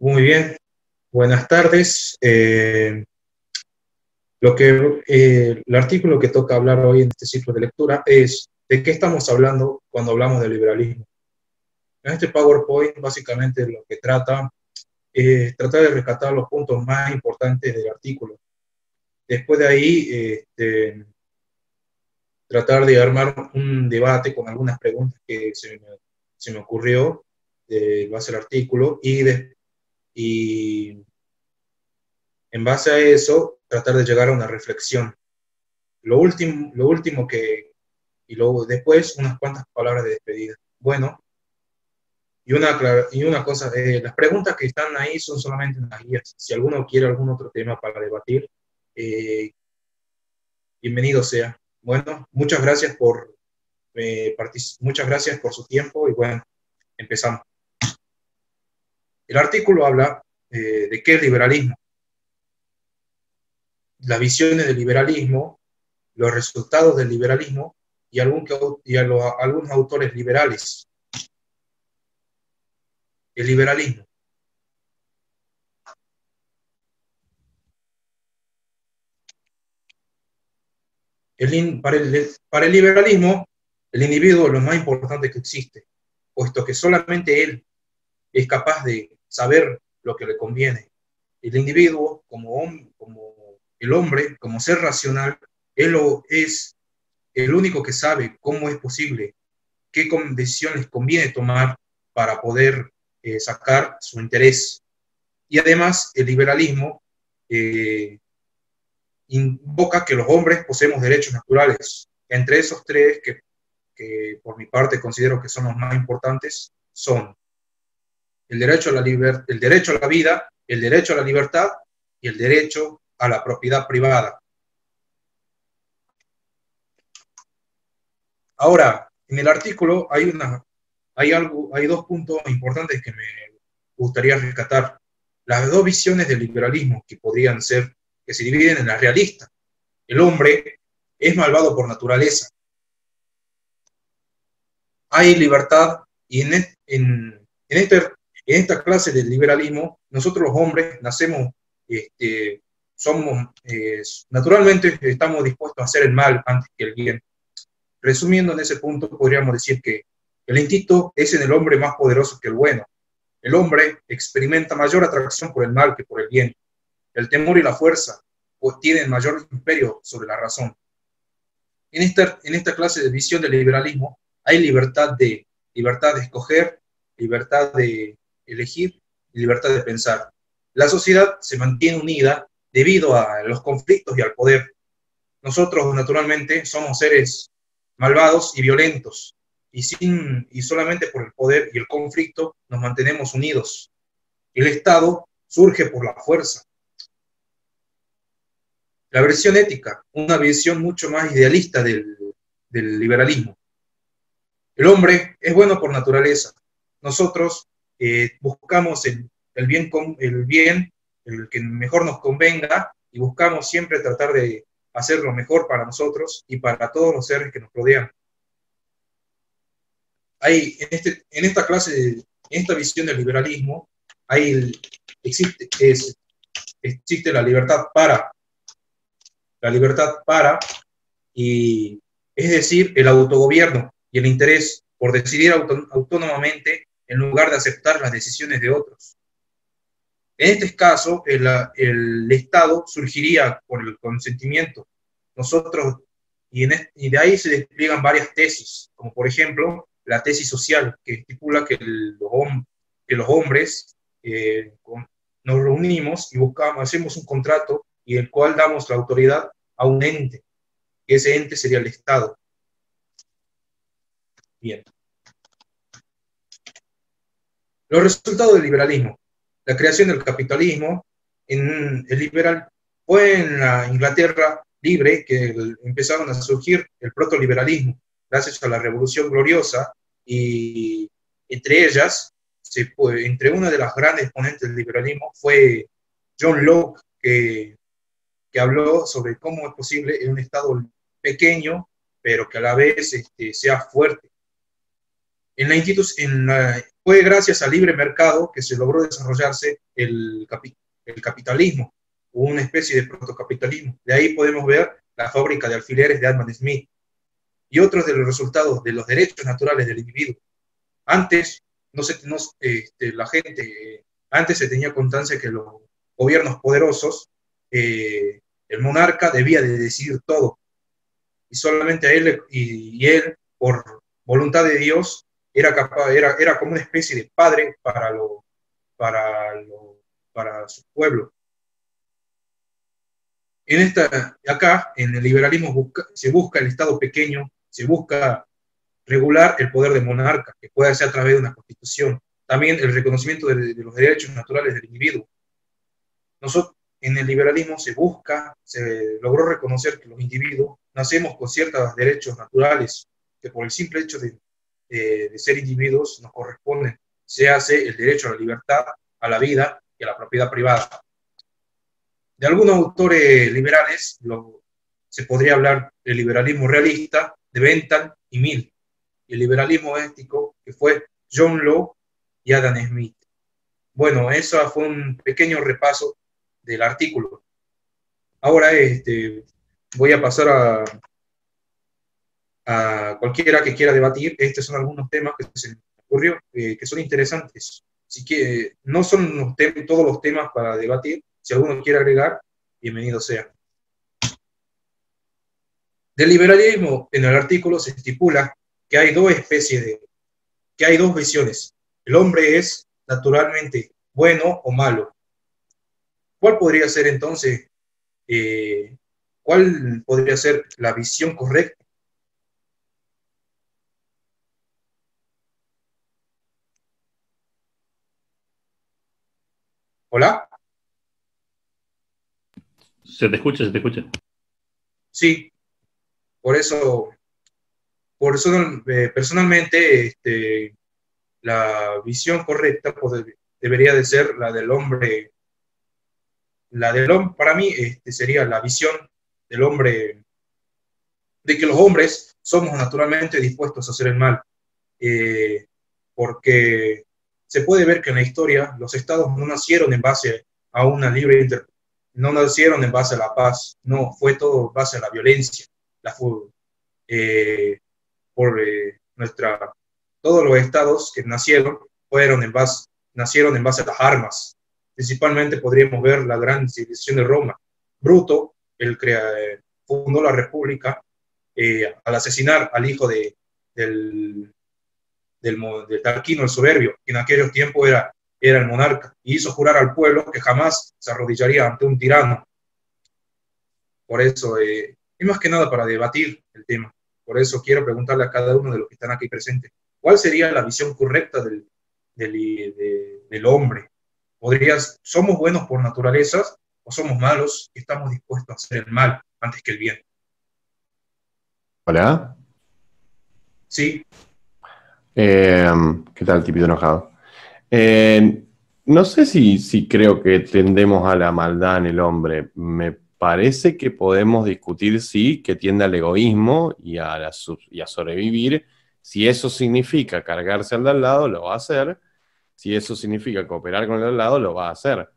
Muy bien, buenas tardes. El artículo que toca hablar hoy en este ciclo de lectura es de qué estamos hablando cuando hablamos de liberalismo. En este PowerPoint básicamente lo que trata es tratar de rescatar los puntos más importantes del artículo. Después de ahí, tratar de armar un debate con algunas preguntas que se me ocurrió de base al artículo y en base a eso, tratar de llegar a una reflexión. Lo último y luego después unas cuantas palabras de despedida. Bueno, y una cosa, las preguntas que están ahí son solamente unas guías. Si alguno quiere algún otro tema para debatir, eh, bienvenido sea. Bueno, muchas gracias por su tiempo y bueno, empezamos. El artículo habla de qué es liberalismo, las visiones del liberalismo, los resultados del liberalismo algunos autores liberales. El liberalismo. Para el liberalismo, el individuo es lo más importante que existe, puesto que solamente él es capaz de saber lo que le conviene. El individuo, como el hombre, como ser racional, él es el único que sabe cómo es posible, qué decisiones conviene tomar para poder sacar su interés. Y además, el liberalismo invoca que los hombres poseemos derechos naturales. Entre esos tres, que por mi parte considero que son los más importantes, son el derecho a el derecho a la vida, el derecho a la libertad y el derecho a la propiedad privada. Ahora, en el artículo hay dos puntos importantes que me gustaría rescatar. Las dos visiones del liberalismo que se dividen en la realista. El hombre es malvado por naturaleza. Hay libertad y en esta clase del liberalismo, nosotros los hombres nacemos, naturalmente estamos dispuestos a hacer el mal antes que el bien. Resumiendo en ese punto, podríamos decir que el instinto es en el hombre más poderoso que el bueno. El hombre experimenta mayor atracción por el mal que por el bien. El temor y la fuerza pues, tienen mayor imperio sobre la razón. En esta clase de visión del liberalismo hay libertad de escoger, libertad de elegir y libertad de pensar. La sociedad se mantiene unida debido a los conflictos y al poder. Nosotros, naturalmente, somos seres malvados y violentos, y solamente por el poder y el conflicto nos mantenemos unidos. El Estado surge por la fuerza. La versión ética, una visión mucho más idealista del liberalismo. El hombre es bueno por naturaleza. Nosotros buscamos el bien, el que mejor nos convenga, y buscamos siempre tratar de hacer lo mejor para nosotros y para todos los seres que nos rodean. En esta visión del liberalismo, existe la libertad y es decir, el autogobierno y el interés por decidir autónomamente en lugar de aceptar las decisiones de otros. En este caso, el Estado surgiría por el consentimiento. Y de ahí se despliegan varias tesis, como por ejemplo la tesis social, que estipula que los hombres nos reunimos y hacemos un contrato y el cual damos la autoridad a un ente, que ese ente sería el Estado. Bien. Los resultados del liberalismo. La creación del capitalismo fue en la Inglaterra libre que empezaron a surgir el protoliberalismo, gracias a la Revolución Gloriosa, y entre ellas, entre una de las grandes exponentes del liberalismo fue John Locke, que habló sobre cómo es posible en un Estado pequeño, pero que a la vez sea fuerte. En Fue gracias al libre mercado que se logró desarrollarse el capitalismo, una especie de protocapitalismo. De ahí podemos ver la fábrica de alfileres de Adam Smith y otros de los resultados de los derechos naturales del individuo. Antes, la gente, antes se tenía constancia que los gobiernos poderosos, el monarca debía de decidir todo, y solamente a él, y él, por voluntad de Dios, era como una especie de padre para su pueblo. Acá, en el liberalismo, se busca el Estado pequeño, se busca regular el poder del monarca, que puede ser a través de una constitución. También el reconocimiento de los derechos naturales del individuo. Nosotros, en el liberalismo se logró reconocer que los individuos nacemos con ciertos derechos naturales, que por el simple hecho de ser individuos nos corresponden. Se hace el derecho a la libertad, a la vida y a la propiedad privada. De algunos autores liberales se podría hablar del liberalismo realista, de Bentham y Mill, y el liberalismo ético, que fue John Locke y Adam Smith. Bueno, eso fue un pequeño repaso del artículo. Ahora voy a pasar a cualquiera que quiera debatir. Estos son algunos temas que se me ocurrió, que son interesantes. Así que no son todos los temas para debatir. Si alguno quiere agregar, bienvenido sea. Del liberalismo, en el artículo se estipula que hay dos visiones. El hombre es naturalmente bueno o malo. ¿Cuál podría ser entonces, cuál podría ser la visión correcta? ¿Hola? Se te escucha, se te escucha. Sí, por eso personalmente, la visión correcta debería de ser la del hombre. Para mí, sería la visión del hombre, de que los hombres somos naturalmente dispuestos a hacer el mal, porque se puede ver que en la historia los estados no nacieron en base a una libre no nacieron en base a la paz, no, fue todo en base a la violencia, todos los estados que nacieron nacieron en base a las armas. Principalmente podríamos ver la gran civilización de Roma. Bruto, fundó la República al asesinar al hijo del Tarquino el Soberbio, que en aquellos tiempos era el monarca, y hizo jurar al pueblo que jamás se arrodillaría ante un tirano. Por eso, es más que nada para debatir el tema. Por eso quiero preguntarle a cada uno de los que están aquí presentes, ¿cuál sería la visión correcta del hombre? ¿Somos buenos por naturaleza o somos malos y estamos dispuestos a hacer el mal antes que el bien? Hola. Sí. ¿Qué tal, tipito enojado? No sé si creo que tendemos a la maldad en el hombre. Me parece que podemos discutir, sí, que tiende al egoísmo y a sobrevivir. Si eso significa cargarse al de al lado, lo va a hacer. Si eso significa cooperar con el de al lado, lo va a hacer.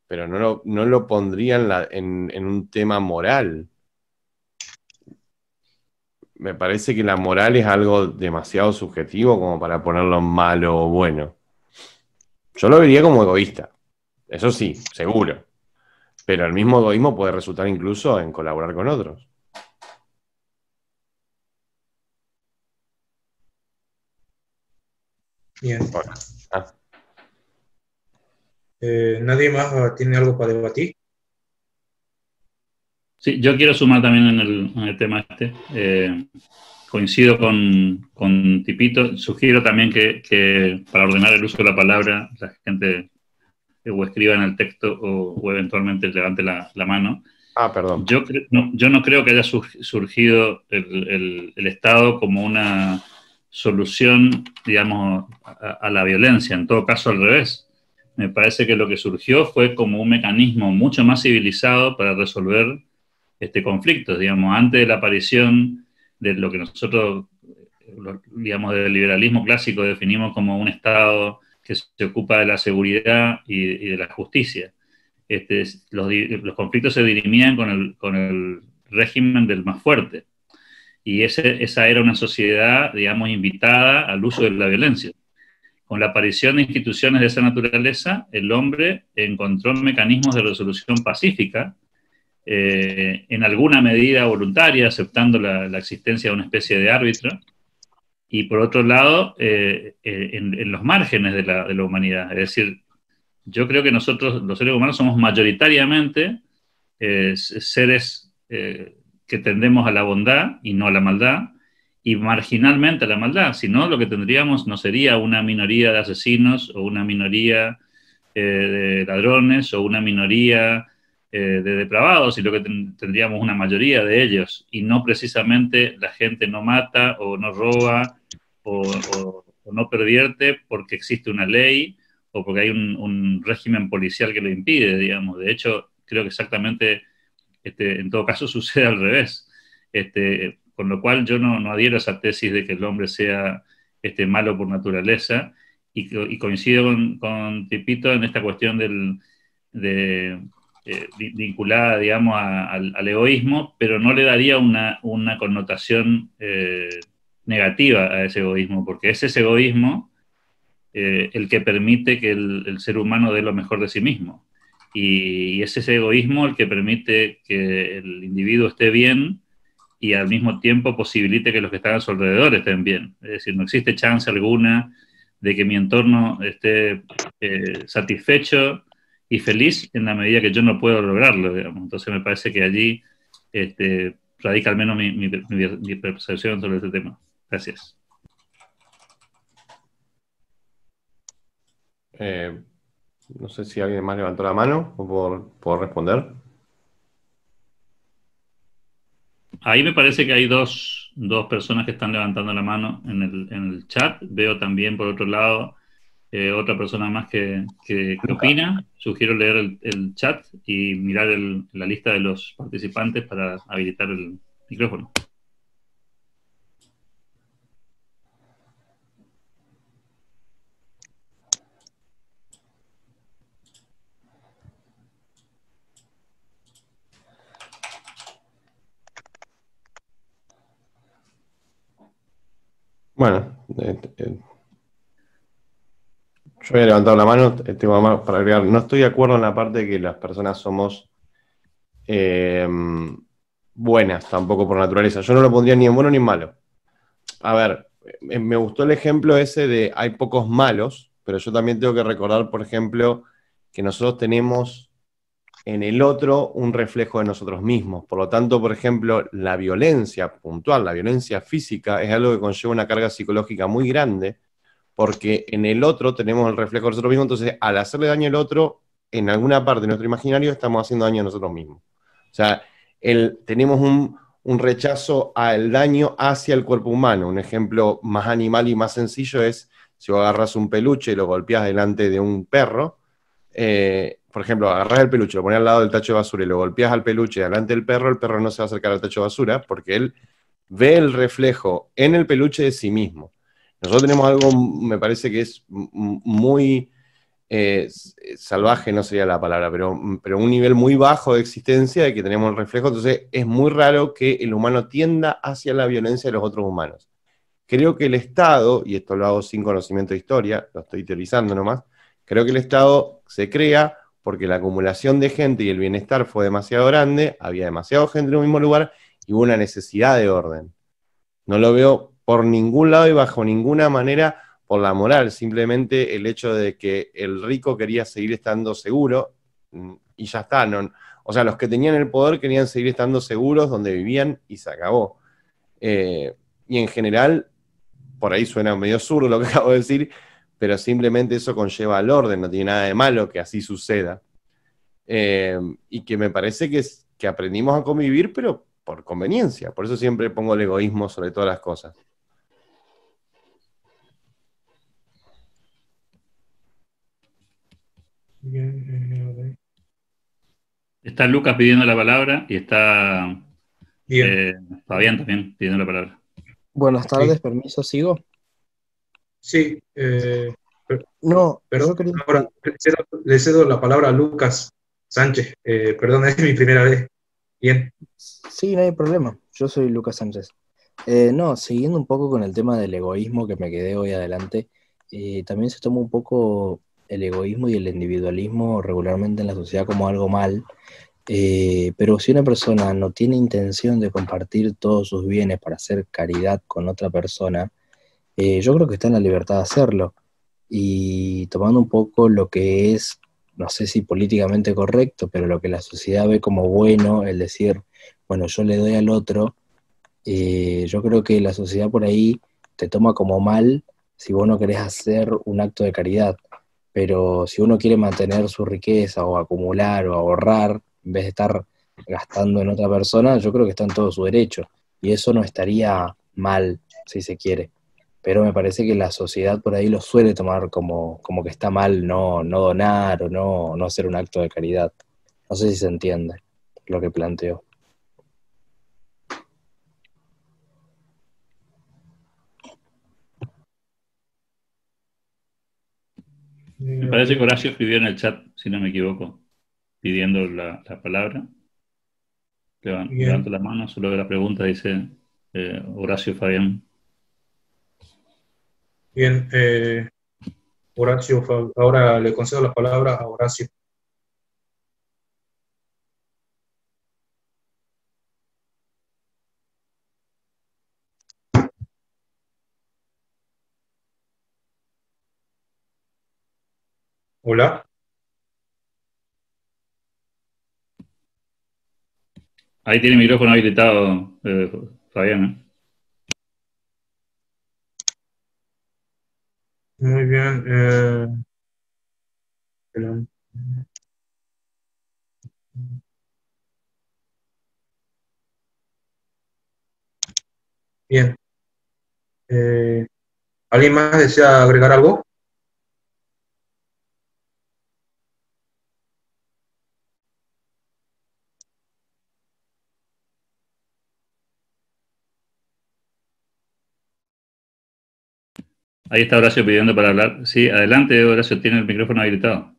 Pero no lo pondría en un tema moral. Me parece que la moral es algo demasiado subjetivo como para ponerlo en malo o bueno. Yo lo vería como egoísta. Eso sí, seguro. Pero el mismo egoísmo puede resultar incluso en colaborar con otros. Bien. Bueno. ¿Nadie más tiene algo para debatir? Sí, yo quiero sumar también en el tema coincido con Tipito. Sugiero también que para ordenar el uso de la palabra, la gente o escriba en el texto o eventualmente levante la mano. Perdón. Yo no creo que haya surgido el Estado como una solución, digamos, a la violencia. En todo caso, al revés. Me parece que lo que surgió fue como un mecanismo mucho más civilizado para resolver conflictos, digamos, antes de la aparición de lo que nosotros digamos, del liberalismo clásico definimos como un Estado que se ocupa de la seguridad y de la justicia. Los conflictos se dirimían con el régimen del más fuerte. Y esa era una sociedad, digamos, invitada al uso de la violencia. Con la aparición de instituciones de esa naturaleza, el hombre encontró mecanismos de resolución pacífica, en alguna medida voluntaria, aceptando la existencia de una especie de árbitro, y por otro lado, en los márgenes de la humanidad. Es decir, yo creo que nosotros, los seres humanos, somos mayoritariamente seres que tendemos a la bondad y no a la maldad, y marginalmente a la maldad. Si no, lo que tendríamos no sería una minoría de asesinos o una minoría de ladrones o una minoría de depravados, y lo que tendríamos una mayoría de ellos, y no precisamente la gente no mata o no roba o no pervierte porque existe una ley o porque hay un régimen policial que lo impide, digamos. De hecho, creo que exactamente en todo caso sucede al revés. Con lo cual yo no adhiero a esa tesis de que el hombre sea malo por naturaleza, y coincido con Tipito en esta cuestión vinculada, digamos, al egoísmo, pero no le daría una connotación negativa a ese egoísmo, porque es ese egoísmo el que permite que el ser humano dé lo mejor de sí mismo. Y es ese egoísmo el que permite que el individuo esté bien y al mismo tiempo posibilite que los que están a su alrededor estén bien. Es decir, no existe chance alguna de que mi entorno esté satisfecho y feliz en la medida que yo no puedo lograrlo, digamos. Entonces me parece que allí radica al menos mi percepción sobre este tema. Gracias. No sé si alguien más levantó la mano o por responder. Ahí me parece que hay dos personas que están levantando la mano en el chat. Veo también, por otro lado, otra persona más que opina. Sugiero leer el chat y mirar la lista de los participantes para habilitar el micrófono. Bueno, yo había levantado la mano, tengo más para agregar. No estoy de acuerdo en la parte de que las personas somos buenas, tampoco por naturaleza. Yo no lo pondría ni en bueno ni en malo. A ver, me gustó el ejemplo ese de hay pocos malos, pero yo también tengo que recordar, por ejemplo, que nosotros tenemos en el otro un reflejo de nosotros mismos. Por lo tanto, por ejemplo, la violencia puntual, la violencia física, es algo que conlleva una carga psicológica muy grande, porque en el otro tenemos el reflejo de nosotros mismos, entonces al hacerle daño al otro, en alguna parte de nuestro imaginario estamos haciendo daño a nosotros mismos. O sea, tenemos un rechazo al daño hacia el cuerpo humano. Un ejemplo más animal y más sencillo es si vos agarras un peluche y lo golpeás delante de un perro, por ejemplo, agarrás el peluche, lo pones al lado del tacho de basura y lo golpeás al peluche delante del perro, el perro no se va a acercar al tacho de basura porque él ve el reflejo en el peluche de sí mismo. Nosotros tenemos algo, me parece que es muy salvaje, no sería la palabra, pero un nivel muy bajo de existencia de que tenemos el reflejo, entonces es muy raro que el humano tienda hacia la violencia de los otros humanos. Creo que el Estado, y esto lo hago sin conocimiento de historia, lo estoy teorizando nomás, creo que el Estado se crea porque la acumulación de gente y el bienestar fue demasiado grande, había demasiada gente en un mismo lugar y hubo una necesidad de orden. No lo veo por ningún lado y bajo ninguna manera por la moral, simplemente el hecho de que el rico quería seguir estando seguro y ya está. No, o sea, los que tenían el poder querían seguir estando seguros donde vivían y se acabó. Y en general, por ahí suena medio zurdo lo que acabo de decir, pero simplemente eso conlleva al orden, no tiene nada de malo que así suceda. Y que me parece que aprendimos a convivir, pero por conveniencia. Por eso siempre pongo el egoísmo sobre todas las cosas. Está Lucas pidiendo la palabra y está Fabián también pidiendo la palabra. Buenas Sí, tardes, permiso, ¿sigo? sí, No, perdón, yo quería ahora le cedo la palabra a Lucas Sánchez. Perdón, es mi primera vez. Bien, sí, no hay problema. Yo soy Lucas Sánchez. No, siguiendo un poco con el tema del egoísmo que me quedé hoy adelante, también se toma un poco el egoísmo y el individualismo regularmente en la sociedad como algo mal, pero si una persona no tiene intención de compartir todos sus bienes para hacer caridad con otra persona, yo creo que está en la libertad de hacerlo. Y tomando un poco lo que es, no sé si políticamente correcto, pero lo que la sociedad ve como bueno, el decir, bueno, yo le doy al otro, yo creo que la sociedad por ahí te toma como mal si vos no querés hacer un acto de caridad. Pero si uno quiere mantener su riqueza o acumular o ahorrar, en vez de estar gastando en otra persona, yo creo que está en todo su derecho. Y eso no estaría mal, si se quiere. Pero me parece que la sociedad por ahí lo suele tomar como que está mal no donar o no hacer un acto de caridad. No sé si se entiende lo que planteo. Me ok, parece que Horacio escribió en el chat, si no me equivoco, pidiendo la palabra. Levanto bien, la mano, solo veo la pregunta, dice Horacio Fabián. bien. Horacio, ahora le concedo la palabra a Horacio. Hola. Ahí tiene el micrófono habilitado, Fabián. Muy bien. Perdón. Bien. Eh, ¿Alguien más desea agregar algo? Ahí está Horacio pidiendo para hablar. Sí, adelante, Horacio, tiene el micrófono habilitado.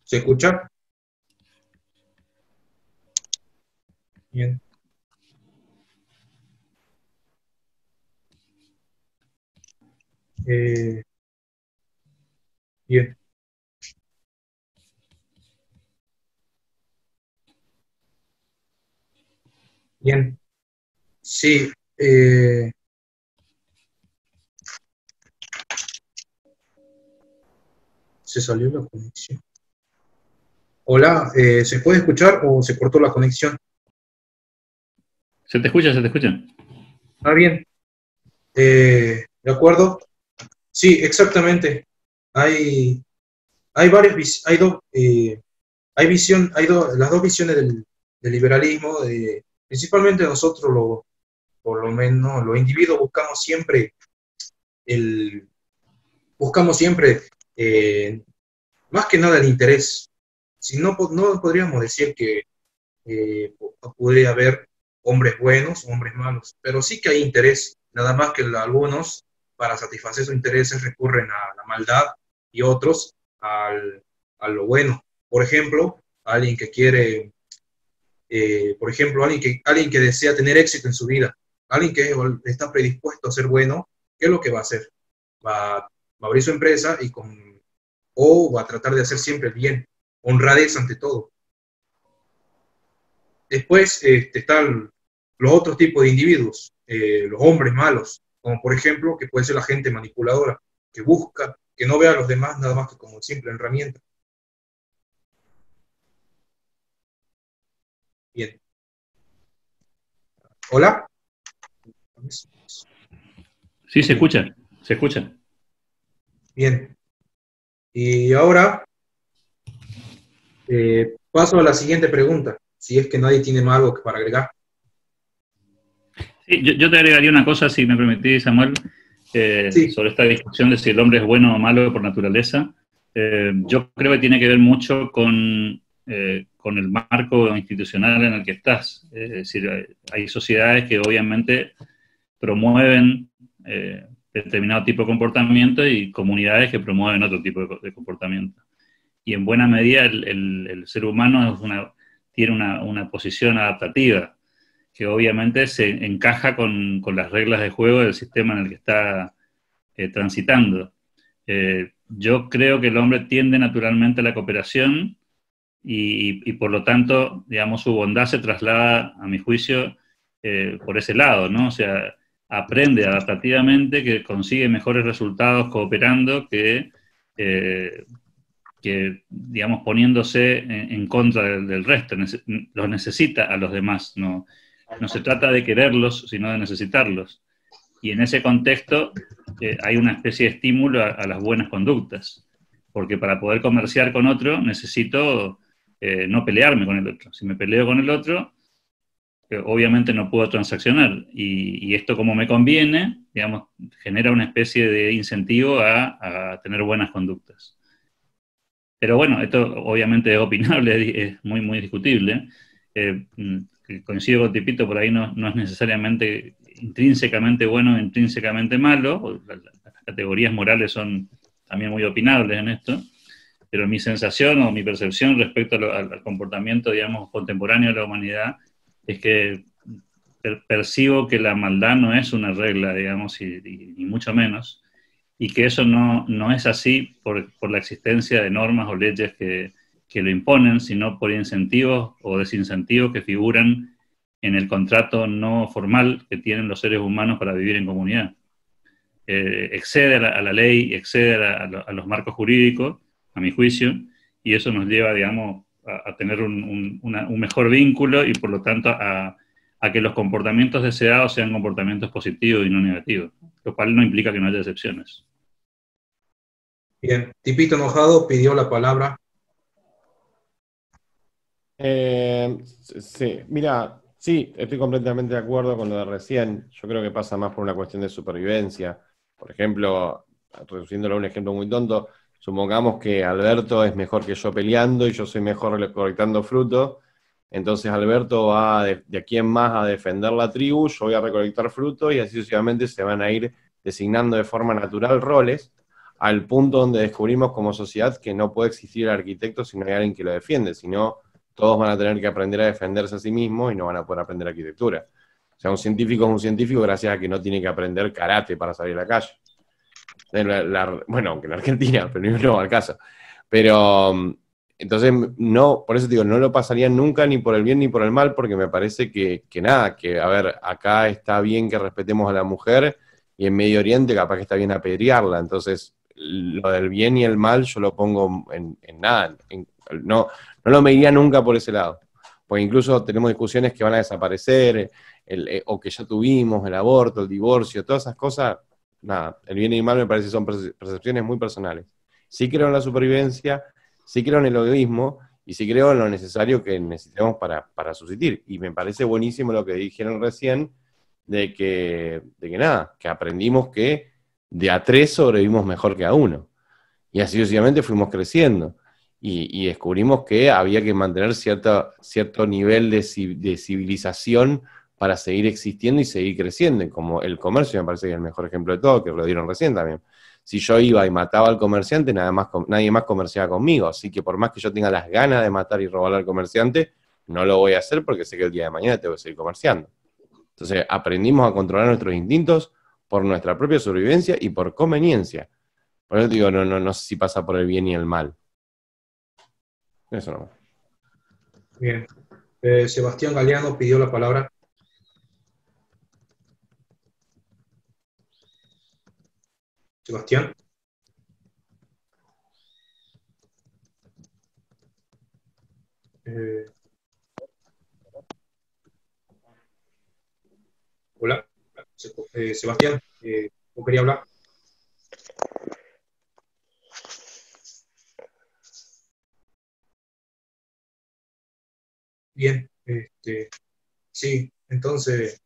¿Se escucha? Bien. Eh, bien. Bien. Sí. Se salió la conexión. Hola, ¿se puede escuchar o se cortó la conexión? ¿Se te escucha? ¿Se te escucha? Ah, bien. ¿De acuerdo? Sí, exactamente. Hay, hay varias, hay dos, las dos visiones del liberalismo. Principalmente nosotros, por lo menos los individuos, buscamos siempre más que nada el interés. Si no, no podríamos decir que podría haber hombres buenos o hombres malos, pero sí que hay interés, nada más que algunos, para satisfacer sus intereses, recurren a la maldad y otros a lo bueno. Por ejemplo, alguien que quiere, por ejemplo, alguien que desea tener éxito en su vida, alguien que está predispuesto a ser bueno, ¿qué es lo que va a hacer? Va a abrir su empresa o va a tratar de hacer siempre el bien, honradez ante todo. Después están los otros tipos de individuos, los hombres malos, como por ejemplo, que puede ser la gente manipuladora, que busca, que no ve a los demás nada más que como simple herramienta. Bien. Hola. Sí, se Bien. escucha. Se escucha. Bien. Y ahora paso a la siguiente pregunta, si es que nadie tiene más algo para agregar. Sí, yo te agregaría una cosa, si me permitís, Samuel. Sí, sobre esta discusión de si el hombre es bueno o malo por naturaleza. Yo creo que tiene que ver mucho con el marco institucional en el que estás. Es decir, hay sociedades que obviamente promueven determinado tipo de comportamiento y comunidades que promueven otro tipo de comportamiento. Y en buena medida el ser humano tiene una posición adaptativa que obviamente se encaja con las reglas de juego del sistema en el que está transitando. Yo creo que el hombre tiende naturalmente a la cooperación y por lo tanto, digamos, su bondad se traslada, a mi juicio, por ese lado, ¿no? O sea, aprende adaptativamente que consigue mejores resultados cooperando que digamos, poniéndose en contra del resto. Los necesita a los demás, no se trata de quererlos, sino de necesitarlos. Y en ese contexto hay una especie de estímulo a las buenas conductas, porque para poder comerciar con otro necesito no pelearme con el otro. Si me peleo con el otro, obviamente no puedo transaccionar. Y esto, como me conviene, digamos, genera una especie de incentivo a tener buenas conductas. Pero bueno, esto obviamente es opinable, es muy, muy discutible. Coincido con Tipito, por ahí no es necesariamente intrínsecamente bueno o intrínsecamente malo. Las categorías morales son también muy opinables en esto. Pero mi sensación o mi percepción respecto al comportamiento, digamos, contemporáneo de la humanidad es que percibo que la maldad no es una regla, digamos, y mucho menos, y que eso no es así por la existencia de normas o leyes que lo imponen, sino por incentivos o desincentivos que figuran en el contrato no formal que tienen los seres humanos para vivir en comunidad. Excede a la ley, excede a los marcos jurídicos, a mi juicio, y eso nos lleva, digamos, a tener un mejor vínculo y por lo tanto a que los comportamientos deseados sean comportamientos positivos y no negativos, lo cual no implica que no haya excepciones. bien. Tipito enojado pidió la palabra. Sí, mira, sí, estoy completamente de acuerdo con lo de recién. Yo creo que pasa más por una cuestión de supervivencia. Por ejemplo, reduciéndolo a un ejemplo muy tonto, supongamos que Alberto es mejor que yo peleando y yo soy mejor recolectando frutos. Entonces Alberto va de aquí en más a defender la tribu, yo voy a recolectar frutos y así sucesivamente se van a ir designando de forma natural roles al punto donde descubrimos como sociedad que no puede existir el arquitecto si no hay alguien que lo defiende, sino todos van a tener que aprender a defenderse a sí mismos y no van a poder aprender arquitectura. O sea, un científico es un científico gracias a que no tiene que aprender karate para salir a la calle. Bueno, aunque en Argentina, pero no va al caso. Pero, entonces, no, por eso digo, no lo pasaría nunca ni por el bien ni por el mal, porque me parece que nada, que, a ver, acá está bien que respetemos a la mujer y en Medio Oriente capaz que está bien apedrearla. Entonces, lo del bien y el mal yo lo pongo en nada, no lo mediría nunca por ese lado. Porque incluso tenemos discusiones que van a desaparecer, o que ya tuvimos, el aborto, el divorcio, todas esas cosas, nada, el bien y el mal me parece que son percepciones muy personales. Sí creo en la supervivencia, sí creo en el egoísmo, y sí creo en lo necesario que necesitamos para subsistir. Y me parece buenísimo lo que dijeron recién, de que nada, que aprendimos que de a tres sobrevivimos mejor que a uno. Y así sucesivamente fuimos creciendo. Y descubrimos que había que mantener cierto nivel de civilización para seguir existiendo y seguir creciendo. Como el comercio me parece que es el mejor ejemplo de todo, que lo dieron recién también. Si yo iba y mataba al comerciante, nadie más comerciaba conmigo. Así que por más que yo tenga las ganas de matar y robar al comerciante, no lo voy a hacer porque sé que el día de mañana tengo que seguir comerciando. Entonces aprendimos a controlar nuestros instintos por nuestra propia sobrevivencia y por conveniencia. Por eso digo, no sé si pasa por el bien y el mal. Eso no. Bien. Sebastián Galeano pidió la palabra. Sebastián. Eh, hola. Sebastián, ¿vos querías hablar? Bien. Sí, entonces,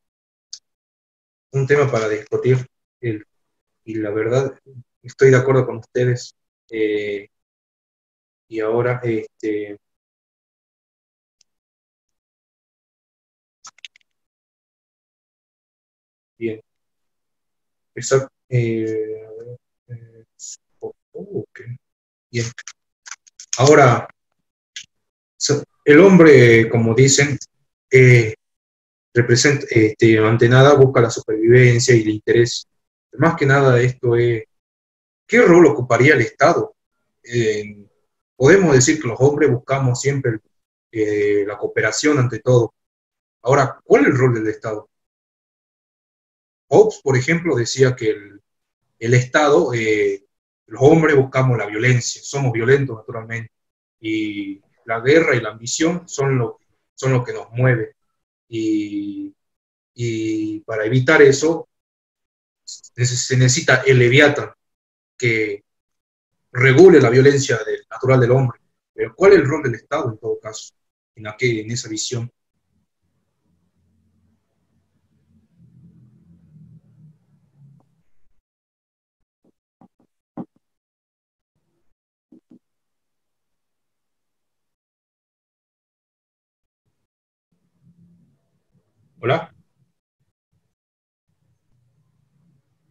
un tema para discutir, el y la verdad estoy de acuerdo con ustedes. Y ahora, bien, exacto. Ok, bien. Ahora, el hombre, como dicen, representa, ante nada busca la supervivencia y el interés. Más que nada esto es, ¿qué rol ocuparía el Estado? Eh, Podemos decir que los hombres buscamos siempre la cooperación ante todo. Ahora, ¿cuál es el rol del Estado? Hobbes, por ejemplo, decía que el Estado, los hombres buscamos la violencia, somos violentos naturalmente, y la guerra y la ambición son lo que nos mueve. Y, y para evitar eso, se necesita el Leviatán, que regule la violencia natural del hombre. Pero ¿cuál es el rol del Estado en todo caso, en esa visión? ¿Hola?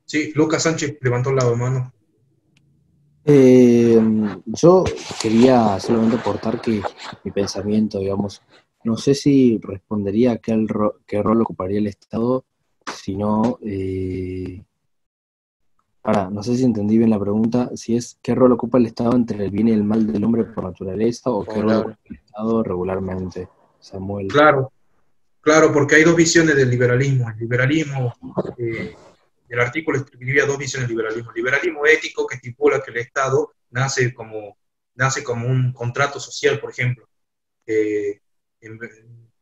Sí, Lucas Sánchez levantó la mano. Yo quería solamente aportar que mi pensamiento, digamos, no sé si respondería a qué rol ocuparía el Estado, sino, ahora, no sé si entendí bien la pregunta, si es qué rol ocupa el Estado entre el bien y el mal del hombre por naturaleza, o qué rol ocupa el Estado regularmente, Samuel. Claro, claro, porque hay dos visiones del liberalismo. El liberalismo, el artículo escribía dos visiones del liberalismo. El liberalismo ético, que estipula que el Estado nace como un contrato social, por ejemplo, eh, en-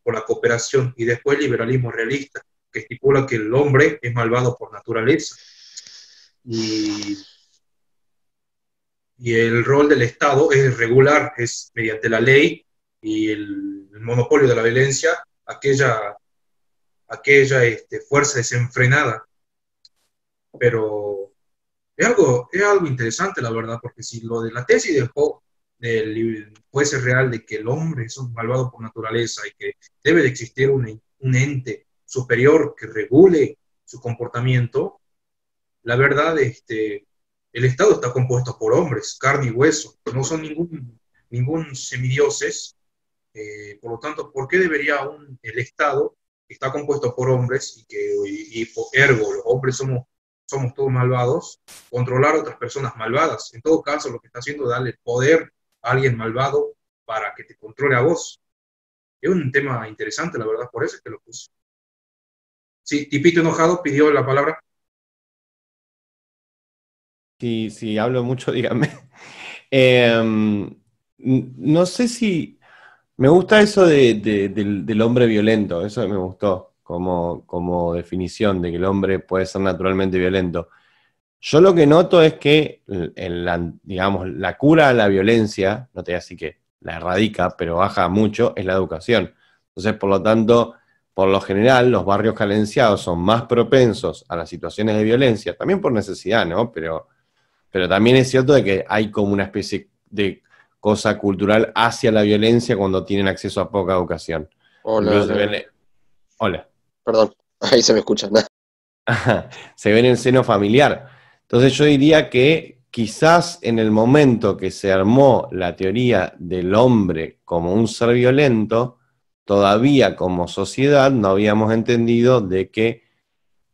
por la cooperación, y después el liberalismo realista, que estipula que el hombre es malvado por naturaleza. Y, y el rol del Estado es regular, es mediante la ley y el monopolio de la violencia, aquella fuerza desenfrenada. Pero es algo interesante, la verdad, porque si lo de la tesis de Hobbes puede ser real, de que el hombre es un malvado por naturaleza y que debe de existir un ente superior que regule su comportamiento, la verdad, el Estado está compuesto por hombres, carne y hueso, no son ningún semidioses. Por lo tanto, ¿por qué debería el Estado, que está compuesto por hombres y por ergo los hombres somos todos malvados, controlar a otras personas malvadas? En todo caso, lo que está haciendo es darle poder a alguien malvado para que te controle a vos. Es un tema interesante, la verdad, por eso es que lo puse. Sí, Tipito Enojado pidió la palabra. Si hablo mucho, díganme. No sé si... Me gusta eso del hombre violento, eso me gustó como definición de que el hombre puede ser naturalmente violento. Yo lo que noto es que, digamos, la cura a la violencia, no te voy a decir que la erradica, pero baja mucho, es la educación. Entonces, por lo tanto, por lo general, los barrios carenciados son más propensos a las situaciones de violencia, también por necesidad, ¿no? Pero también es cierto de que hay como una especie de cosa cultural hacia la violencia cuando tienen acceso a poca educación. Hola, Incluso hola. perdón, ahí se me escucha. Nada. Se ve en el seno familiar. Entonces yo diría que quizás en el momento que se armó la teoría del hombre como un ser violento, todavía como sociedad no habíamos entendido de que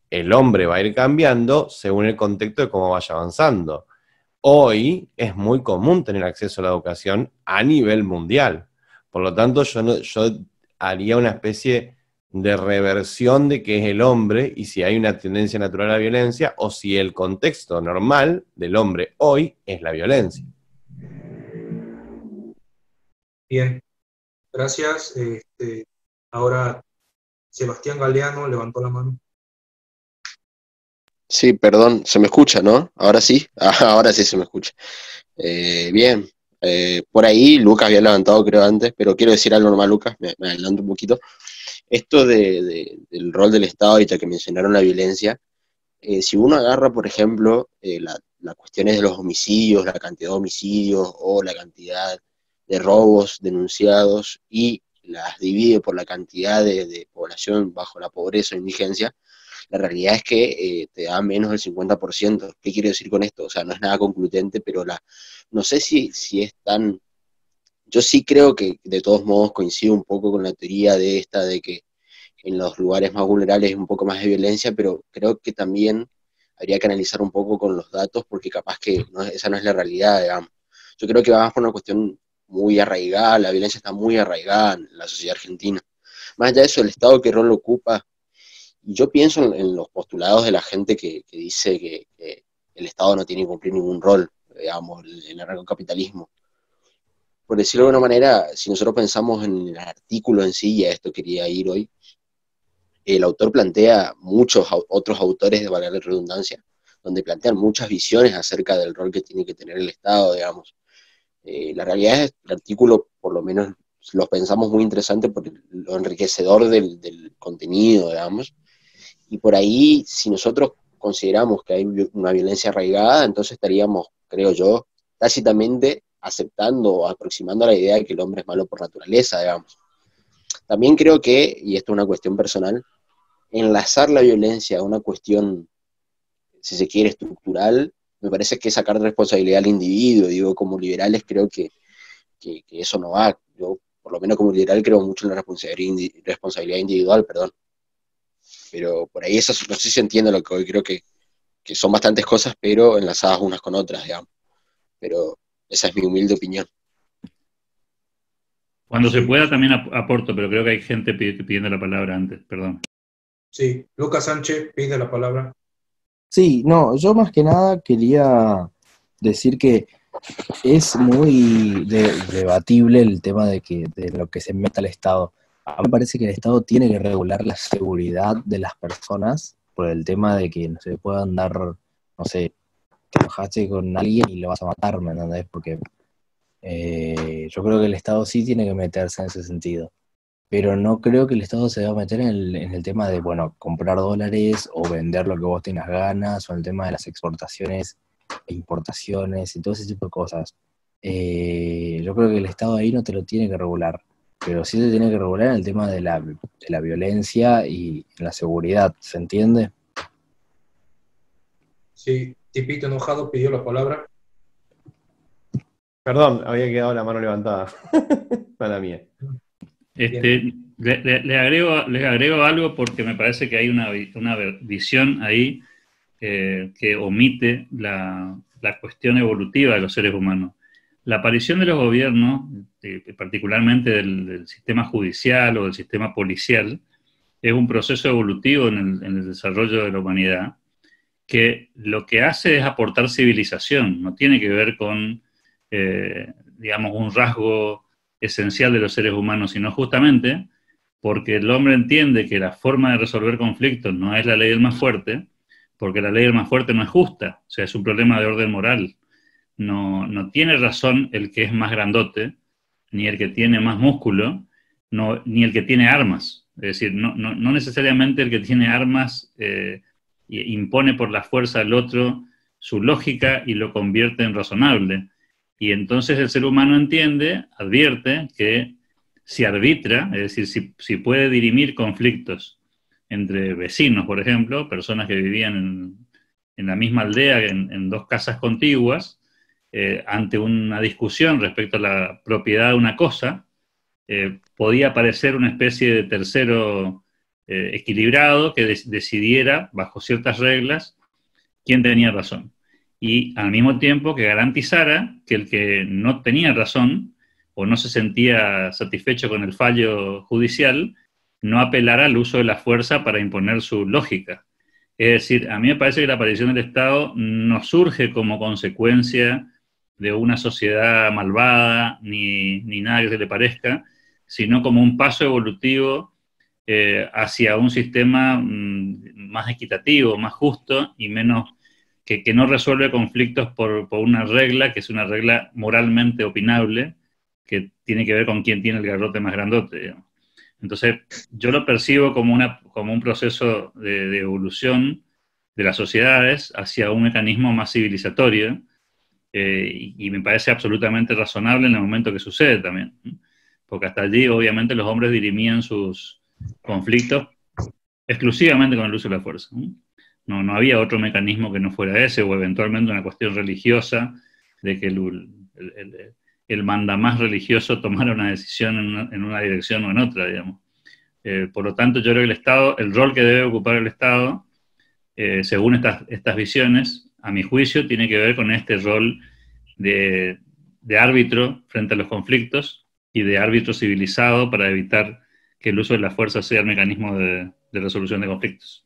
el hombre va a ir cambiando según el contexto de cómo vaya avanzando. Hoy es muy común tener acceso a la educación a nivel mundial. Por lo tanto, yo haría una especie de reversión de qué es el hombre y si hay una tendencia natural a la violencia o si el contexto normal del hombre hoy es la violencia. Bien, gracias. Ahora Sebastián Galeano levantó la mano. Sí, perdón, se me escucha, ¿no? Ahora sí, ahora sí se me escucha. Bien, por ahí Lucas había levantado, creo, antes, pero quiero decir algo nomás, Lucas, me adelanto un poquito. Esto del rol del Estado, ahorita que mencionaron la violencia, Si uno agarra, por ejemplo, las cuestiones de los homicidios, la cantidad de homicidios o la cantidad de robos denunciados y las divide por la cantidad de población bajo la pobreza o indigencia, la realidad es que te da menos del 50%. ¿Qué quiero decir con esto? O sea, no es nada concluyente, pero no sé si es tan... Yo sí creo que de todos modos coincido un poco con la teoría de esta de que en los lugares más vulnerables es un poco más de violencia, pero creo que también habría que analizar un poco con los datos porque capaz que esa no es la realidad, digamos. Yo creo que va más por una cuestión muy arraigada, la violencia está muy arraigada en la sociedad argentina. Más allá de eso, el Estado qué rol lo ocupa, y yo pienso en los postulados de la gente que dice que el Estado no tiene que cumplir ningún rol, digamos, en el anarcocapitalismo. Por decirlo de alguna manera, si nosotros pensamos en el artículo en sí, y a esto quería ir hoy, el autor plantea muchos otros autores, de valga la redundancia, donde plantean muchas visiones acerca del rol que tiene que tener el Estado, digamos. La realidad es que el artículo, por lo menos, lo pensamos muy interesante por lo enriquecedor del contenido, digamos, y por ahí, si nosotros consideramos que hay una violencia arraigada, entonces estaríamos, creo yo, tácitamente aceptando o aproximando a la idea de que el hombre es malo por naturaleza, digamos. También creo que, y esto es una cuestión personal, enlazar la violencia a una cuestión, si se quiere, estructural, me parece que es sacar responsabilidad al individuo. Digo, como liberales creo que eso no va. Yo, por lo menos como liberal, creo mucho en la responsabilidad individual, perdón. Pero por ahí eso, no sé si se entiende lo que hoy creo que son bastantes cosas, pero enlazadas unas con otras, digamos. Pero esa es mi humilde opinión. Cuando se pueda también aporto, pero creo que hay gente pidiendo la palabra antes, perdón. Sí, Lucas Sánchez pide la palabra. Sí, no, yo más que nada quería decir que es muy debatible el tema de lo que se meta el Estado. A mí me parece que el Estado tiene que regular la seguridad de las personas por el tema de que no se pueda andar, no sé, te enojaste con alguien y lo vas a matar, ¿me entendés? Porque yo creo que el Estado sí tiene que meterse en ese sentido. Pero no creo que el Estado se va a meter en el tema de, bueno, comprar dólares o vender lo que vos tengas ganas, o en el tema de las exportaciones e importaciones y todo ese tipo de cosas. Yo creo que el Estado ahí no te lo tiene que regular, pero sí te tiene que regular en el tema de la violencia y la seguridad, ¿se entiende? Sí, Tipito enojado pidió la palabra. Perdón, había quedado la mano levantada. Mala mía. Les agrego algo porque me parece que hay una visión ahí que omite la cuestión evolutiva de los seres humanos. La aparición de los gobiernos, particularmente del sistema judicial o del sistema policial, es un proceso evolutivo en el desarrollo de la humanidad, que lo que hace es aportar civilización, no tiene que ver con, digamos, un rasgo esencial de los seres humanos, sino justamente porque el hombre entiende que la forma de resolver conflictos no es la ley del más fuerte, porque la ley del más fuerte no es justa, o sea, es un problema de orden moral. No tiene razón el que es más grandote, ni el que tiene más músculo, ni el que tiene armas. Es decir, no necesariamente el que tiene armas impone por la fuerza al otro su lógica y lo convierte en razonable. Y entonces el ser humano entiende, advierte que si arbitra, es decir, si puede dirimir conflictos entre vecinos, por ejemplo, personas que vivían en la misma aldea, en dos casas contiguas, ante una discusión respecto a la propiedad de una cosa, podía aparecer una especie de tercero equilibrado que decidiera, bajo ciertas reglas, quién tenía razón. Y al mismo tiempo que garantizara que el que no tenía razón o no se sentía satisfecho con el fallo judicial, no apelara al uso de la fuerza para imponer su lógica. Es decir, a mí me parece que la aparición del Estado no surge como consecuencia de una sociedad malvada, ni nada que se le parezca, sino como un paso evolutivo hacia un sistema más equitativo, más justo y menos que no resuelve conflictos por una regla que es una regla moralmente opinable, que tiene que ver con quién tiene el garrote más grandote, digamos. Entonces, yo lo percibo como un proceso de evolución de las sociedades hacia un mecanismo más civilizatorio, y me parece absolutamente razonable en el momento que sucede también, ¿no? Porque hasta allí obviamente los hombres dirimían sus conflictos exclusivamente con el uso de la fuerza, ¿no? No había otro mecanismo que no fuera ese, o eventualmente una cuestión religiosa, de que el mandamás religioso tomara una decisión en una dirección o en otra, digamos. Por lo tanto, yo creo que el Estado, el rol que debe ocupar el Estado, según estas visiones, a mi juicio, tiene que ver con este rol de árbitro frente a los conflictos y de árbitro civilizado para evitar que el uso de la fuerza sea el mecanismo de resolución de conflictos.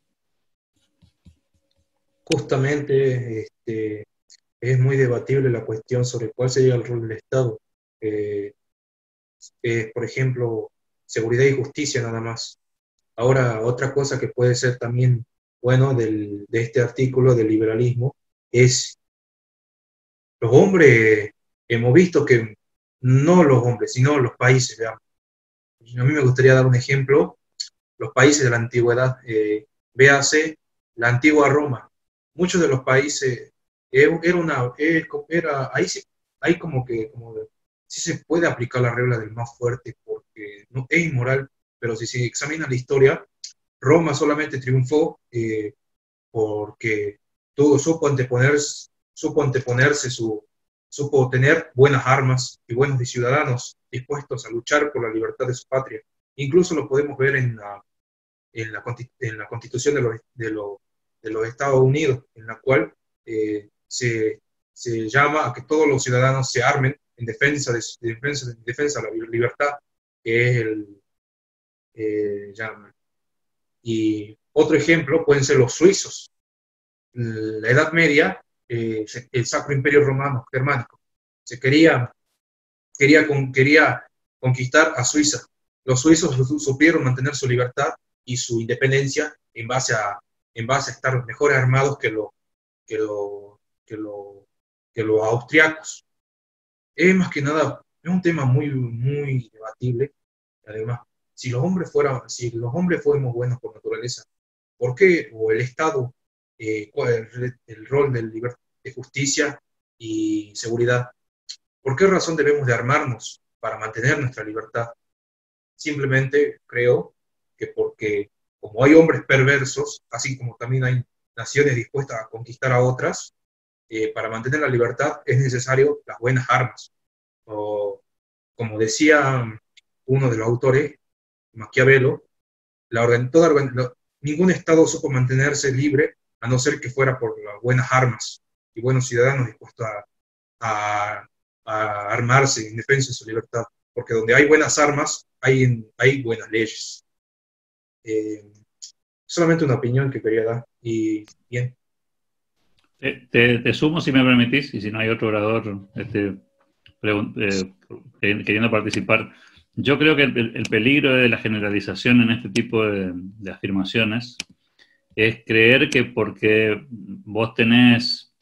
Justamente es muy debatible la cuestión sobre cuál sería el rol del Estado. Por ejemplo, seguridad y justicia nada más. Ahora, otra cosa que puede ser también bueno de este artículo del liberalismo es los hombres, hemos visto que no los hombres, sino los países, veamos. A mí me gustaría dar un ejemplo, los países de la antigüedad, véase la antigua Roma. Muchos de los países, ahí como sí se puede aplicar la regla del más fuerte, porque no es inmoral, pero si se examina la historia, Roma solamente triunfó porque supo tener buenas armas y buenos ciudadanos dispuestos a luchar por la libertad de su patria. Incluso lo podemos ver en la Constitución de los Estados Unidos, en la cual se llama a que todos los ciudadanos se armen en defensa de la libertad, que es llama. Y otro ejemplo pueden ser los suizos. La Edad Media, el Sacro Imperio Romano Germánico, quería conquistar a Suiza. Los suizos supieron mantener su libertad y su independencia en base a estar mejor armados que los austriacos. Es más que nada, es un tema muy, muy debatible. Además, si los hombres fuéramos buenos por naturaleza, ¿por qué, o el Estado, cuál es el rol de justicia y seguridad? ¿Por qué razón debemos de armarnos para mantener nuestra libertad? Simplemente creo que porque como hay hombres perversos, así como también hay naciones dispuestas a conquistar a otras, para mantener la libertad es necesario las buenas armas. O, como decía uno de los autores, Maquiavelo, ningún Estado supo mantenerse libre a no ser que fuera por las buenas armas y buenos ciudadanos dispuestos a armarse en defensa de su libertad, porque donde hay buenas armas, hay buenas leyes. Solamente una opinión que quería dar, y bien. Te sumo, si me permitís, y si no hay otro orador queriendo participar. Yo creo que el peligro de la generalización en este tipo de afirmaciones es creer que porque vos tenés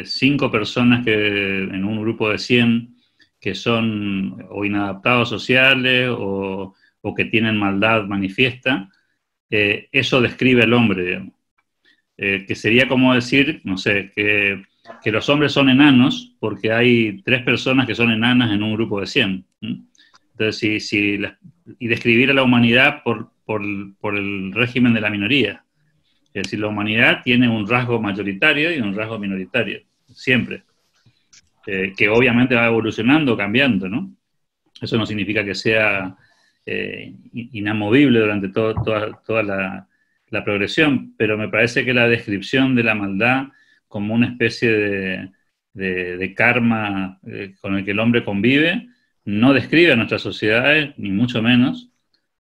5 personas en un grupo de 100 que son o inadaptados sociales o que tienen maldad manifiesta, eso describe al hombre, digamos. Que sería como decir, no sé, que los hombres son enanos porque hay 3 personas que son enanas en un grupo de 100. Entonces, y describir a la humanidad por el régimen de la minoría. Es decir, la humanidad tiene un rasgo mayoritario y un rasgo minoritario, siempre. Que obviamente va evolucionando, cambiando, ¿no? Eso no significa que sea inamovible durante toda la progresión, pero me parece que la descripción de la maldad como una especie de karma con el que el hombre convive no describe a nuestras sociedades, ni mucho menos.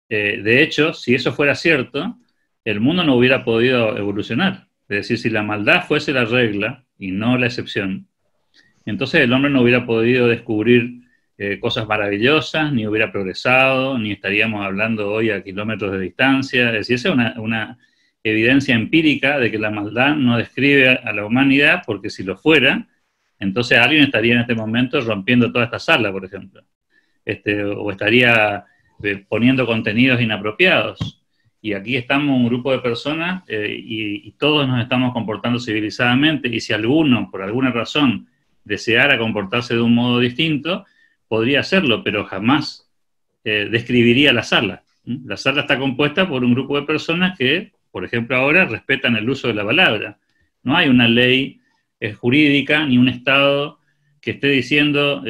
De hecho, si eso fuera cierto, el mundo no hubiera podido evolucionar. Es decir, si la maldad fuese la regla y no la excepción, entonces el hombre no hubiera podido descubrir cosas maravillosas, ni hubiera progresado, ni estaríamos hablando hoy a kilómetros de distancia. Es decir, esa es una evidencia empírica de que la maldad no describe a la humanidad, porque si lo fuera, entonces alguien estaría en este momento rompiendo toda esta sala, por ejemplo. O estaría poniendo contenidos inapropiados. y aquí estamos un grupo de personas y todos nos estamos comportando civilizadamente, y si alguno, por alguna razón, deseara comportarse de un modo distinto, podría hacerlo, pero jamás describiría la sala. La sala está compuesta por un grupo de personas que, por ejemplo, ahora respetan el uso de la palabra. No hay una ley jurídica ni un Estado que esté diciendo,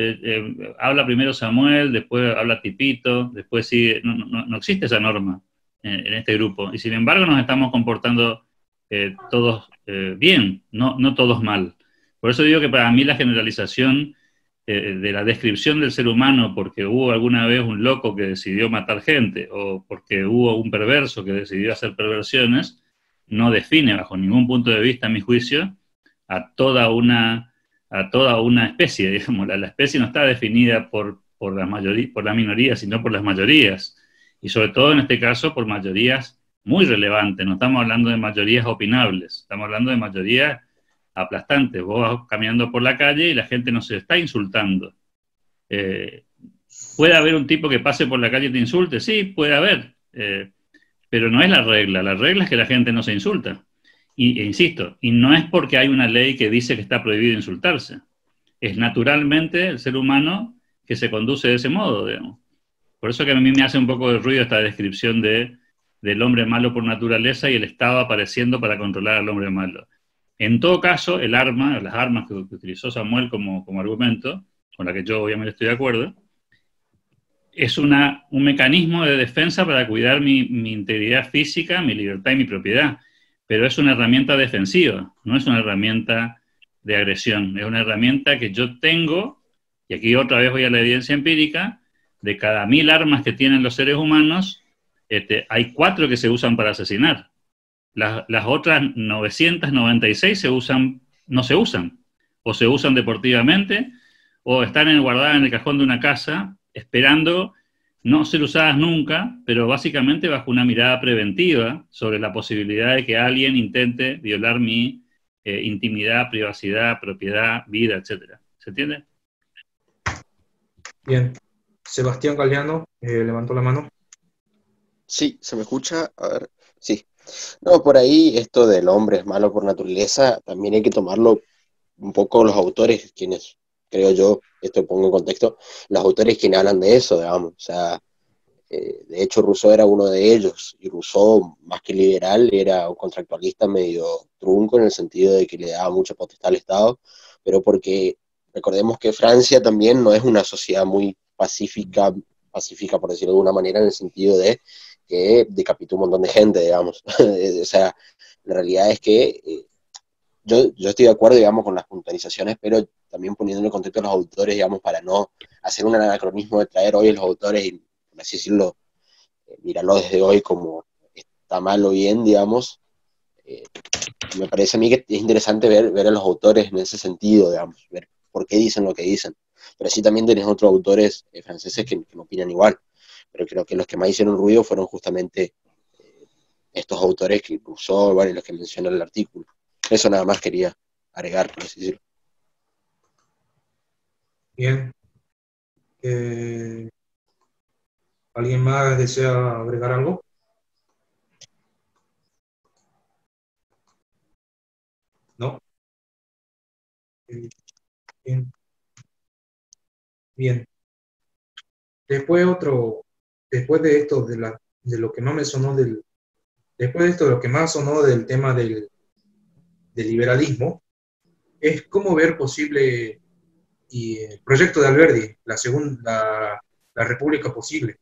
habla primero Samuel, después habla Tipito, después sigue. No existe esa norma en este grupo. Y sin embargo nos estamos comportando todos bien, no todos mal. Por eso digo que para mí la generalización de la descripción del ser humano porque hubo alguna vez un loco que decidió matar gente o porque hubo un perverso que decidió hacer perversiones, no define bajo ningún punto de vista, a mi juicio, a toda una especie, digamos. La especie no está definida por la minoría, sino por las mayorías, y sobre todo en este caso por mayorías muy relevantes. No estamos hablando de mayorías opinables, estamos hablando de mayorías aplastantes. Vos vas caminando por la calle y la gente no se está insultando. ¿Puede haber un tipo que pase por la calle y te insulte? Sí, puede haber, pero no es la regla es que la gente no se insulta. E insisto, y no es porque hay una ley que dice que está prohibido insultarse, es naturalmente el ser humano que se conduce de ese modo, digamos. Por eso que a mí me hace un poco de ruido esta descripción del hombre malo por naturaleza y el Estado apareciendo para controlar al hombre malo. En todo caso, las armas que utilizó Samuel como argumento, con la que yo obviamente estoy de acuerdo, es un mecanismo de defensa para cuidar mi integridad física, mi libertad y mi propiedad. Pero es una herramienta defensiva, no es una herramienta de agresión. Es una herramienta que yo tengo, y aquí otra vez voy a la evidencia empírica, de cada 1000 armas que tienen los seres humanos, hay 4 que se usan para asesinar. Las otras 996 no se usan, o se usan deportivamente, o están guardadas en el cajón de una casa, esperando no ser usadas nunca, pero básicamente bajo una mirada preventiva sobre la posibilidad de que alguien intente violar mi intimidad, privacidad, propiedad, vida, etc. ¿Se entiende? Bien. Sebastián Galeano levantó la mano. Sí, ¿se me escucha? A ver, sí. No, por ahí esto del hombre es malo por naturaleza, también hay que tomarlo un poco los autores, quienes, creo yo, esto pongo en contexto, los autores quienes hablan de eso, digamos. O sea, de hecho Rousseau era uno de ellos, y Rousseau, más que liberal, era un contractualista medio trunco en el sentido de que le daba mucha potestad al Estado, pero porque recordemos que Francia también no es una sociedad muy pacífica por decirlo de alguna manera, en el sentido de que decapitó un montón de gente, digamos. O sea, la realidad es que yo estoy de acuerdo, digamos, con las puntualizaciones, pero también poniendo en el contexto de los autores, digamos, para no hacer un anacronismo de traer hoy los autores y, por así decirlo, mirarlo desde hoy como está mal o bien, digamos. Me parece a mí que es interesante ver a los autores en ese sentido, digamos, ver por qué dicen lo que dicen. Pero sí también tenés otros autores franceses que no opinan igual. Pero creo que los que más hicieron ruido fueron justamente estos autores que Rousseau, bueno, y los que mencionan en el artículo. Eso nada más quería agregar, por así decirlo. Bien. ¿Alguien más desea agregar algo? ¿No? Bien. Bien. Después de esto, de lo que más me sonó después de esto, de lo que más sonó del tema del liberalismo, es cómo ver posible y el proyecto de Alberdi, la República Posible.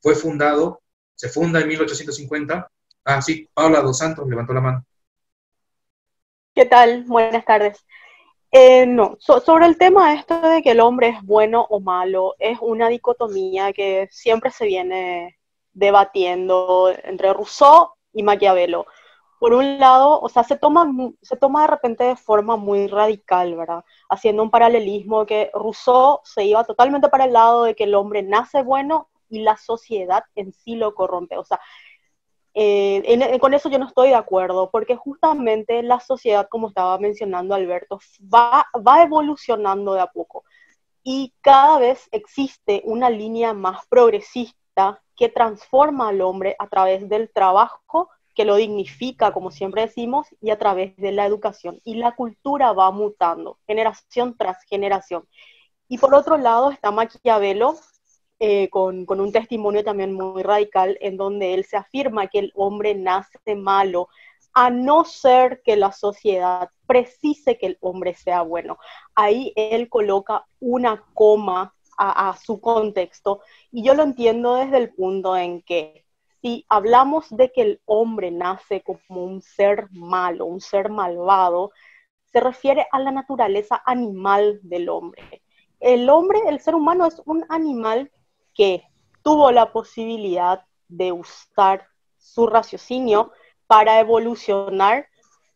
Se funda en 1850. Ah, sí, Paula dos Santos levantó la mano. ¿Qué tal? Buenas tardes. No, sobre el tema esto de que el hombre es bueno o malo, es una dicotomía que siempre se viene debatiendo entre Rousseau y Maquiavelo. Por un lado, o sea, se toma de repente de forma muy radical, ¿verdad? Haciendo un paralelismo que Rousseau se iba totalmente para el lado de que el hombre nace bueno y la sociedad en sí lo corrompe. O sea, con eso yo no estoy de acuerdo, porque justamente la sociedad, como estaba mencionando Alberto, va evolucionando de a poco y cada vez existe una línea más progresista capitalista que transforma al hombre a través del trabajo, que lo dignifica, como siempre decimos, y a través de la educación. Y la cultura va mutando, generación tras generación. Y por otro lado está Maquiavelo, con un testimonio también muy radical, en donde él se afirma que el hombre nace malo, a no ser que la sociedad precise que el hombre sea bueno. Ahí él coloca una coma a su contexto, y yo lo entiendo desde el punto en que si hablamos de que el hombre nace como un ser malo, un ser malvado, se refiere a la naturaleza animal del hombre. El hombre, el ser humano, es un animal que tuvo la posibilidad de usar su raciocinio para evolucionar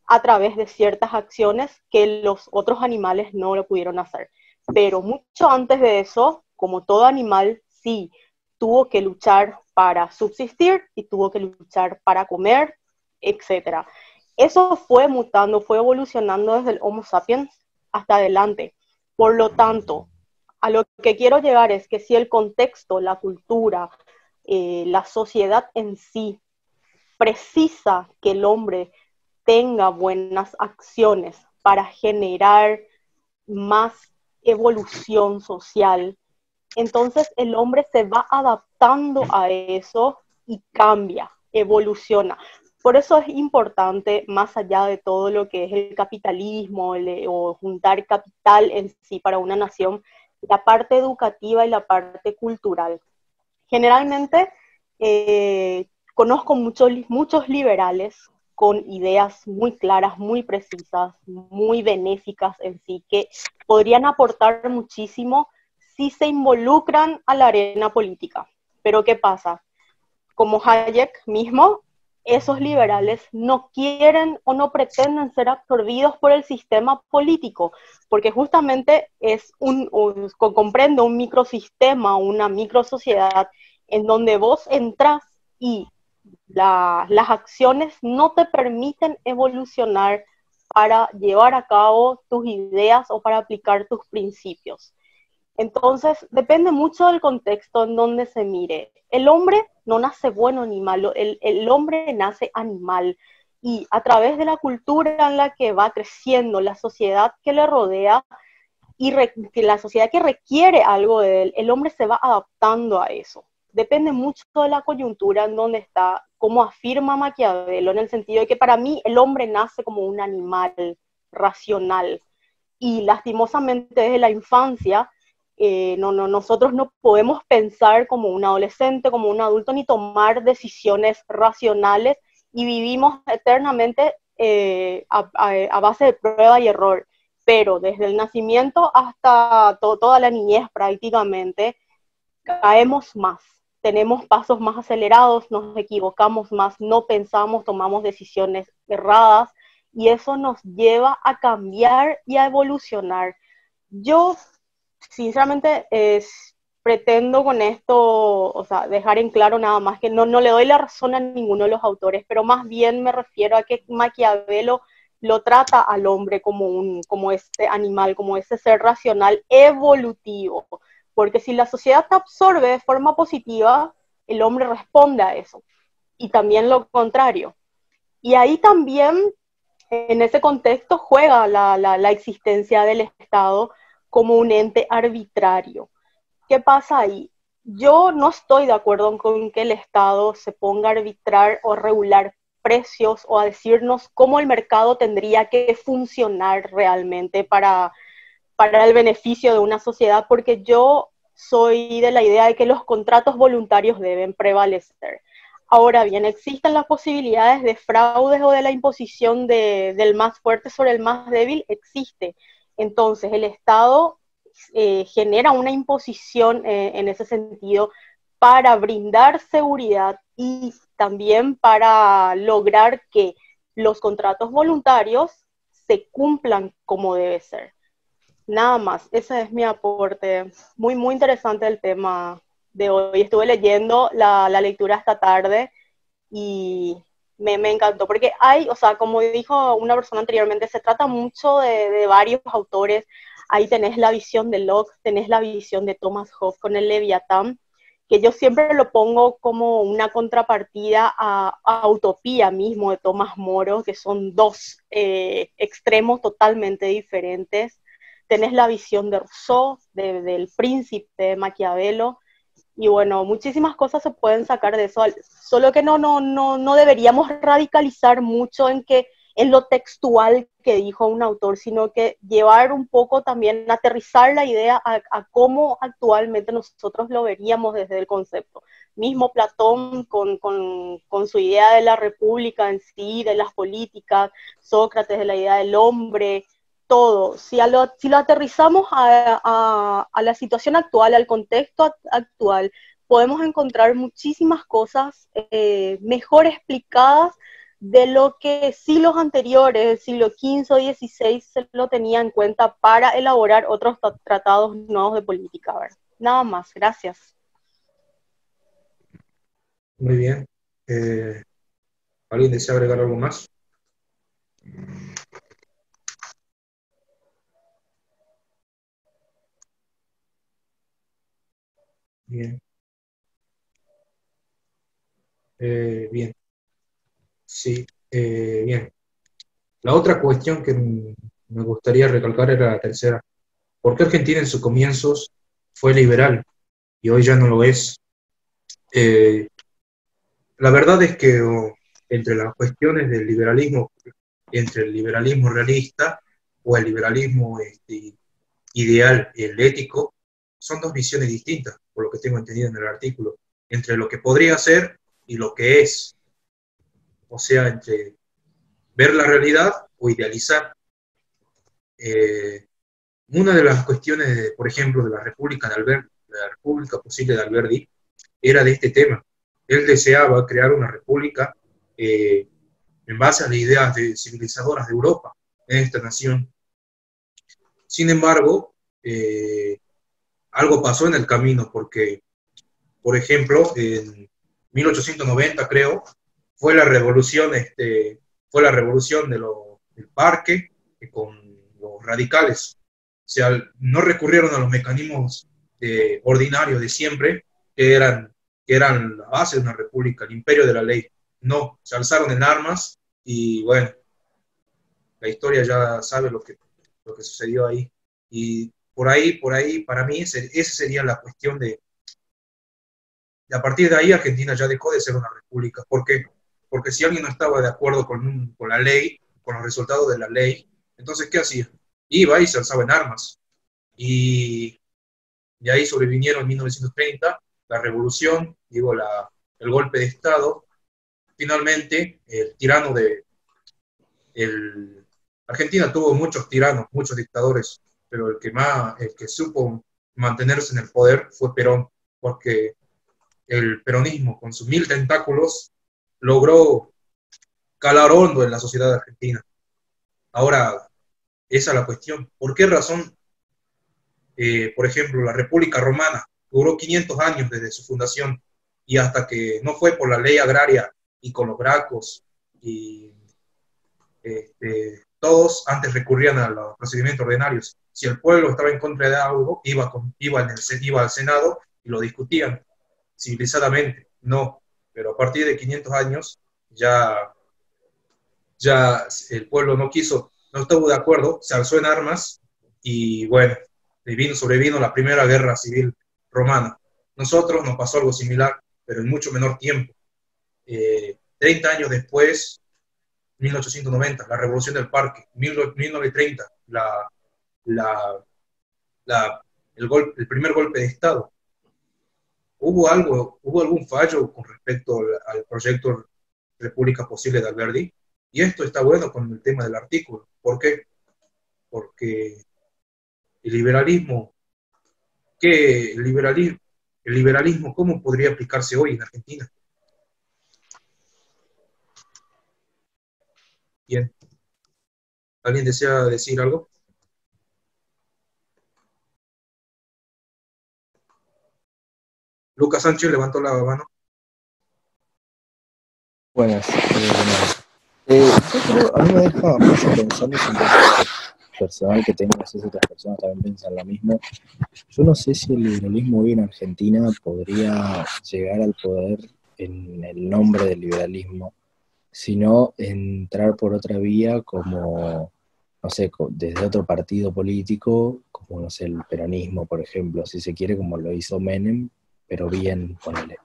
a través de ciertas acciones que los otros animales no lo pudieron hacer. Pero mucho antes de eso, como todo animal, sí, tuvo que luchar para subsistir y tuvo que luchar para comer, etc. Eso fue mutando, fue evolucionando desde el Homo sapiens hasta adelante. Por lo tanto, a lo que quiero llegar es que si el contexto, la cultura, la sociedad en sí precisa que el hombre tenga buenas acciones para generar más evolución social, entonces el hombre se va adaptando a eso y cambia, evoluciona. Por eso es importante, más allá de todo lo que es el capitalismo o juntar capital en sí para una nación, la parte educativa y la parte cultural. Generalmente conozco muchos liberales con ideas muy claras, muy precisas, muy benéficas en sí, que podrían aportar muchísimo si se involucran a la arena política. Pero ¿qué pasa? Como Hayek mismo, esos liberales no quieren o no pretenden ser absorbidos por el sistema político, porque justamente comprende un microsistema, una microsociedad en donde vos entras y las acciones no te permiten evolucionar para llevar a cabo tus ideas o para aplicar tus principios. Entonces, depende mucho del contexto en donde se mire. El hombre no nace bueno ni malo, el hombre nace animal. Y a través de la cultura en la que va creciendo, la sociedad que le rodea y la sociedad que requiere algo de él, el hombre se va adaptando a eso. Depende mucho de la coyuntura en donde está, como afirma Maquiavelo, en el sentido de que para mí el hombre nace como un animal racional. Y lastimosamente desde la infancia, nosotros no podemos pensar como un adolescente, como un adulto, ni tomar decisiones racionales, y vivimos eternamente a base de prueba y error. Pero desde el nacimiento hasta toda la niñez prácticamente, caemos más, tenemos pasos más acelerados, nos equivocamos más, no pensamos, tomamos decisiones erradas, y eso nos lleva a cambiar y a evolucionar. Yo sinceramente pretendo con esto, o sea, dejar en claro nada más que no le doy la razón a ninguno de los autores, pero más bien me refiero a que Maquiavelo lo trata al hombre como este animal, como ese ser racional evolutivo, porque si la sociedad te absorbe de forma positiva, el hombre responde a eso, y también lo contrario. Y ahí también, en ese contexto, juega la existencia del Estado como un ente arbitrario. ¿Qué pasa ahí? Yo no estoy de acuerdo con que el Estado se ponga a arbitrar o regular precios o a decirnos cómo el mercado tendría que funcionar realmente para el beneficio de una sociedad, porque yo soy de la idea de que los contratos voluntarios deben prevalecer. Ahora bien, existen las posibilidades de fraudes o de la imposición del más fuerte sobre el más débil, existe. Entonces, el Estado genera una imposición en ese sentido para brindar seguridad y también para lograr que los contratos voluntarios se cumplan como debe ser. Nada más, ese es mi aporte. Muy, muy interesante el tema de hoy. Estuve leyendo la lectura esta tarde y me encantó, porque hay, o sea, como dijo una persona anteriormente, se trata mucho de varios autores. Ahí tenés la visión de Locke, tenés la visión de Thomas Hobbes con el Leviatán, que yo siempre lo pongo como una contrapartida a Utopía mismo de Tomás Moro, que son dos extremos totalmente diferentes. Tenés la visión de Rousseau, del príncipe de Maquiavelo, y bueno, muchísimas cosas se pueden sacar de eso, solo que no deberíamos radicalizar mucho en lo textual que dijo un autor, sino que llevar un poco también, aterrizar la idea a cómo actualmente nosotros lo veríamos desde el concepto. Mismo Platón con su idea de la república en sí, de las políticas, Sócrates de la idea del hombre, todo. Si lo aterrizamos a la situación actual, al contexto actual, podemos encontrar muchísimas cosas mejor explicadas de lo que siglos anteriores, el siglo XV o XVI, se lo tenía en cuenta para elaborar otros tratados nuevos de política. ¿Verdad? Nada más, gracias. Muy bien. ¿Alguien desea agregar algo más? Bien. Bien. Sí, bien. La otra cuestión que me gustaría recalcar era la tercera. ¿Por qué Argentina en sus comienzos fue liberal y hoy ya no lo es? La verdad es que entre las cuestiones del liberalismo, entre el liberalismo realista o el liberalismo ideal y el ético, son dos visiones distintas, por lo que tengo entendido en el artículo, entre lo que podría ser y lo que es. O sea, entre ver la realidad o idealizar. Una de las cuestiones, por ejemplo, de la República posible de Alberdi, era de este tema. Él deseaba crear una república en base a las ideas civilizadoras de Europa, en esta nación. Sin embargo, algo pasó en el camino, porque, por ejemplo, en 1890, creo, fue la revolución del Parque, con los radicales. O sea, no recurrieron a los mecanismos ordinarios de siempre, que eran la base de una república, el imperio de la ley. No, se alzaron en armas y bueno, la historia ya sabe lo que sucedió ahí. Y por ahí, para mí, esa sería la cuestión a partir de ahí Argentina ya dejó de ser una república. ¿Por qué? Porque si alguien no estaba de acuerdo con la ley, con los resultados de la ley, entonces, ¿qué hacía? Iba y se alzaba en armas. Y ahí sobrevinieron en 1930 la revolución, el golpe de Estado. Finalmente, el tirano Argentina tuvo muchos tiranos, muchos dictadores, pero el que supo mantenerse en el poder fue Perón, porque el peronismo, con sus 1000 tentáculos, logró calar hondo en la sociedad argentina. Ahora, esa es la cuestión. ¿Por qué razón, por ejemplo, la República Romana duró 500 años desde su fundación y hasta que no fue por la ley agraria y con los gracos y todos antes recurrían a los procedimientos ordinarios? Si el pueblo estaba en contra de algo, iba al Senado y lo discutían civilizadamente. No, pero a partir de 500 años ya el pueblo no estuvo de acuerdo, se alzó en armas y bueno, sobrevino la primera guerra civil romana. Nosotros nos pasó algo similar, pero en mucho menor tiempo. 30 años después, 1890, la Revolución del Parque, 1930, el primer golpe de Estado. ¿Hubo algún fallo con respecto al proyecto República Posible de Alberdi? Y esto está bueno con el tema del artículo. ¿Por qué? Porque el liberalismo, ¿cómo podría aplicarse hoy en Argentina? Bien. ¿Alguien desea decir algo? Lucas Sánchez levantó la mano. Buenas. Yo creo, a mí me deja mucho pensando personal que tengo, no sé si otras personas también piensan lo mismo. Yo no sé si el liberalismo hoy en Argentina podría llegar al poder en el nombre del liberalismo, sino entrar por otra vía como, no sé, desde otro partido político, como, no sé, el peronismo, por ejemplo, si se quiere, como lo hizo Menem, pero bien, ponele.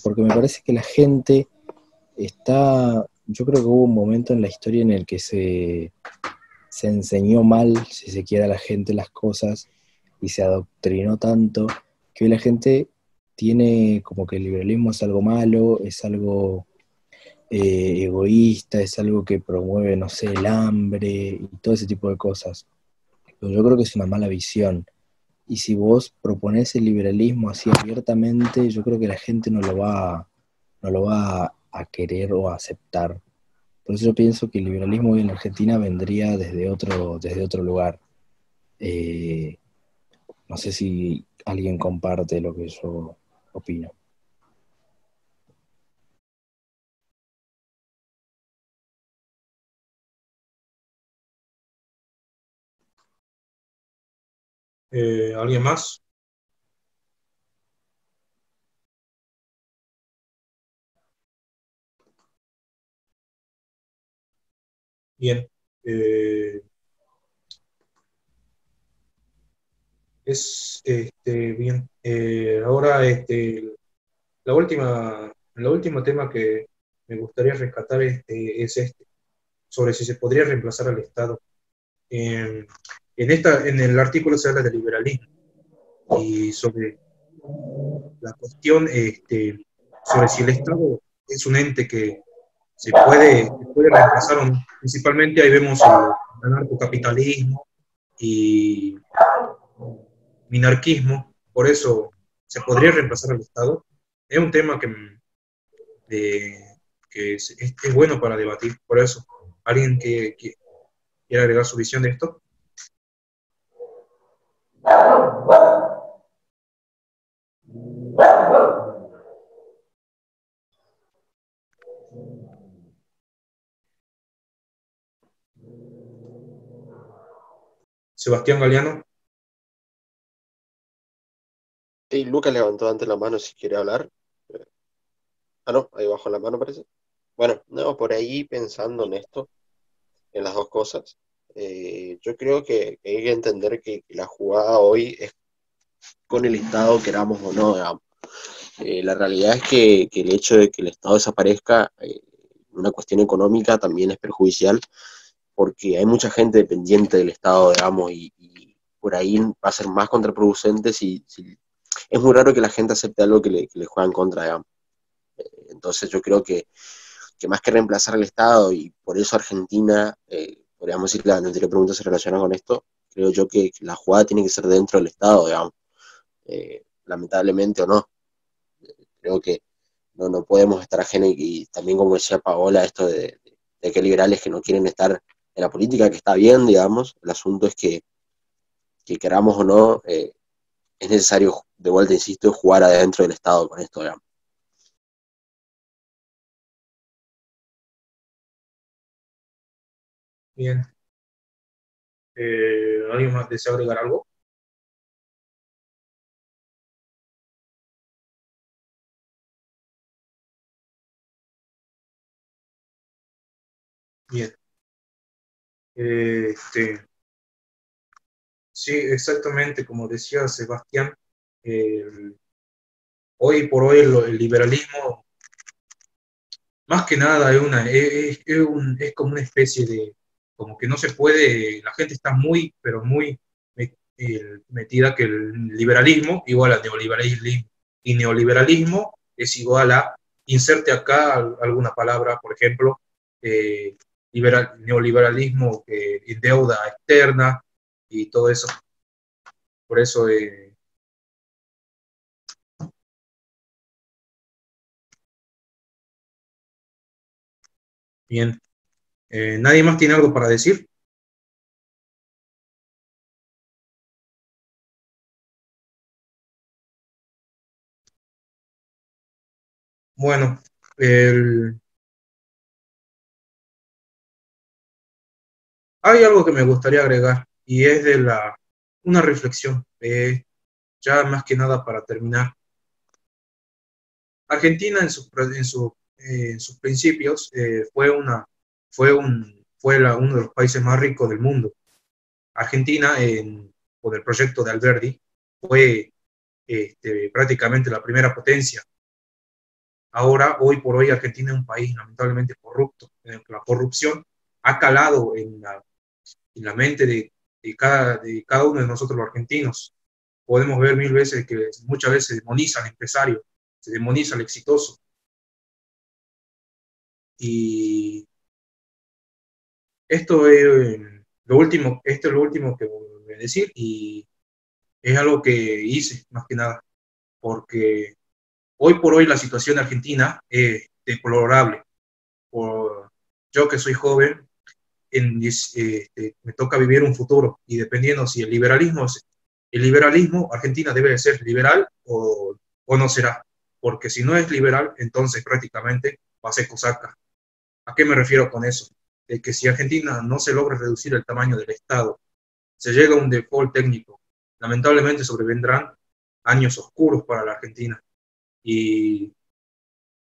Porque me parece que la gente está, yo creo que hubo un momento en la historia en el que se enseñó mal, si se quiere, a la gente las cosas y se adoctrinó tanto que hoy la gente tiene como que el liberalismo es algo malo, es algo egoísta, es algo que promueve, no sé, el hambre y todo ese tipo de cosas. Pero yo creo que es una mala visión. Y si vos proponés el liberalismo así abiertamente, yo creo que la gente no lo va a querer o a aceptar. Por eso yo pienso que el liberalismo hoy en Argentina vendría desde otro lugar. Eh, no sé si alguien comparte lo que yo opino. ¿Alguien más? Bien. Eh, bien. Ahora, la última tema que me gustaría rescatar es sobre si se podría reemplazar al Estado. En el artículo se habla de liberalismo y sobre la cuestión sobre si el Estado es un ente que se puede reemplazar o no. Principalmente ahí vemos el anarcocapitalismo y minarquismo, por eso se podría reemplazar al Estado. Es un tema que es bueno para debatir, por eso. ¿Alguien que quiera agregar su visión de esto? Sebastián Galeano. Y Lucas levantó antes la mano si quiere hablar. No, ahí bajo la mano parece. Bueno, no, por ahí pensando en esto, en las dos cosas, yo creo que hay que entender que la jugada hoy es con el Estado, queramos o no, digamos. La realidad es que el hecho de que el Estado desaparezca, una cuestión económica también es perjudicial, porque hay mucha gente dependiente del Estado, digamos, y por ahí va a ser más contraproducente si es muy raro que la gente acepte algo que le juega en contra, digamos. Entonces yo creo que más que reemplazar al Estado, y por eso Argentina, podríamos decir que la anterior pregunta se relaciona con esto, creo yo que la jugada tiene que ser dentro del Estado, digamos, lamentablemente o no. Creo que no podemos estar ajenos, y también como decía Paola, esto de que hay liberales que no quieren estar en la política, que está bien, digamos, el asunto es que queramos o no, es necesario, de vuelta insisto, jugar adentro del Estado con esto, digamos. Bien. ¿Alguien más desea agregar algo? Bien. Eh, este, sí, exactamente, como decía Sebastián, eh, hoy por hoy el liberalismo, más que nada, es como una especie de, como que no se puede, la gente está muy, pero muy metida que el liberalismo igual a neoliberalismo, y neoliberalismo es igual a, inserte acá alguna palabra, por ejemplo, eh, neoliberalismo deuda externa y todo eso. Por eso, bien. ¿Nadie más tiene algo para decir? Bueno, el, Hay algo que me gustaría agregar y es una reflexión, ya más que nada para terminar. Argentina en sus principios uno de los países más ricos del mundo. Argentina, con el proyecto de Alberdi, fue prácticamente la primera potencia. Ahora, hoy por hoy, Argentina es un país lamentablemente corrupto. La corrupción ha calado en la mente de cada uno de nosotros los argentinos. Podemos ver mil veces que muchas veces se demoniza al empresario, se demoniza al exitoso. Y esto es lo último que voy a decir, y es algo que hice más que nada, porque hoy por hoy la situación argentina es deplorable. Yo que soy joven, me toca vivir un futuro, y dependiendo si el liberalismo, Argentina debe de ser liberal o no será, porque si no es liberal, entonces prácticamente va a ser cosaca. ¿A qué me refiero con eso? De que si Argentina no se logra reducir el tamaño del Estado, se llega a un default técnico, lamentablemente sobrevendrán años oscuros para la Argentina. Y,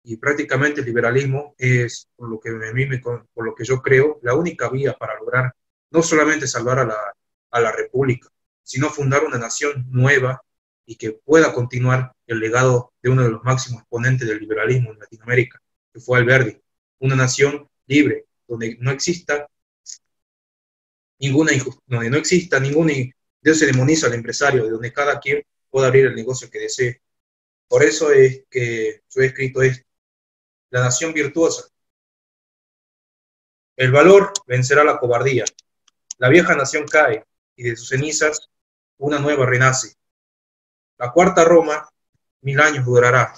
y prácticamente el liberalismo es, por lo que yo creo, la única vía para lograr no solamente salvar a la República, sino fundar una nación nueva y que pueda continuar el legado de uno de los máximos exponentes del liberalismo en Latinoamérica, que fue Alberdi. Una nación libre, donde no exista donde no exista ningún Dios se demoniza al empresario, donde cada quien pueda abrir el negocio que desee. Por eso es que yo he escrito esto: la nación virtuosa. El valor vencerá la cobardía. La vieja nación cae, y de sus cenizas una nueva renace. La cuarta Roma 1000 años durará.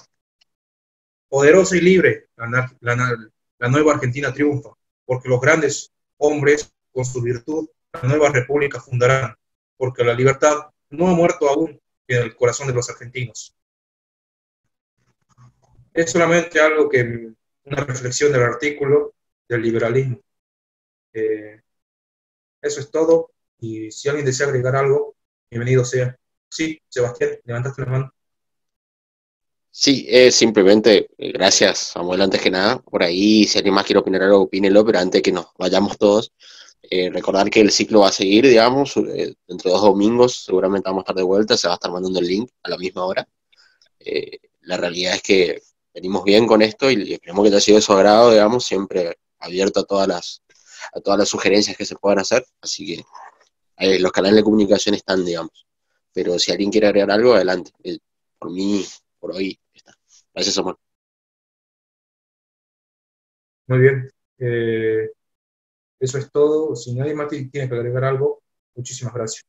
Poderosa y libre, la nueva Argentina triunfa, porque los grandes hombres, con su virtud, la nueva república fundarán, porque la libertad no ha muerto aún en el corazón de los argentinos. Es solamente una reflexión del artículo del liberalismo. Eso es todo, y si alguien desea agregar algo, bienvenido sea. Sí, Sebastián, levantaste la mano. Sí, simplemente, gracias, Samuel, antes que nada. Por ahí, si alguien más quiere opinar algo, opínelo, pero antes que nos vayamos todos, recordar que el ciclo va a seguir, digamos, dentro de 2 domingos, seguramente vamos a estar de vuelta, se va a estar mandando el link a la misma hora. La realidad es que venimos bien con esto y esperemos que haya sido de su agrado, digamos, siempre abierto a todas las sugerencias que se puedan hacer, así que los canales de comunicación están, digamos. Pero si alguien quiere agregar algo, adelante. Por mí, por hoy, está. Gracias, Samuel. Muy bien. Eso es todo. Si nadie más tiene que agregar algo, muchísimas gracias.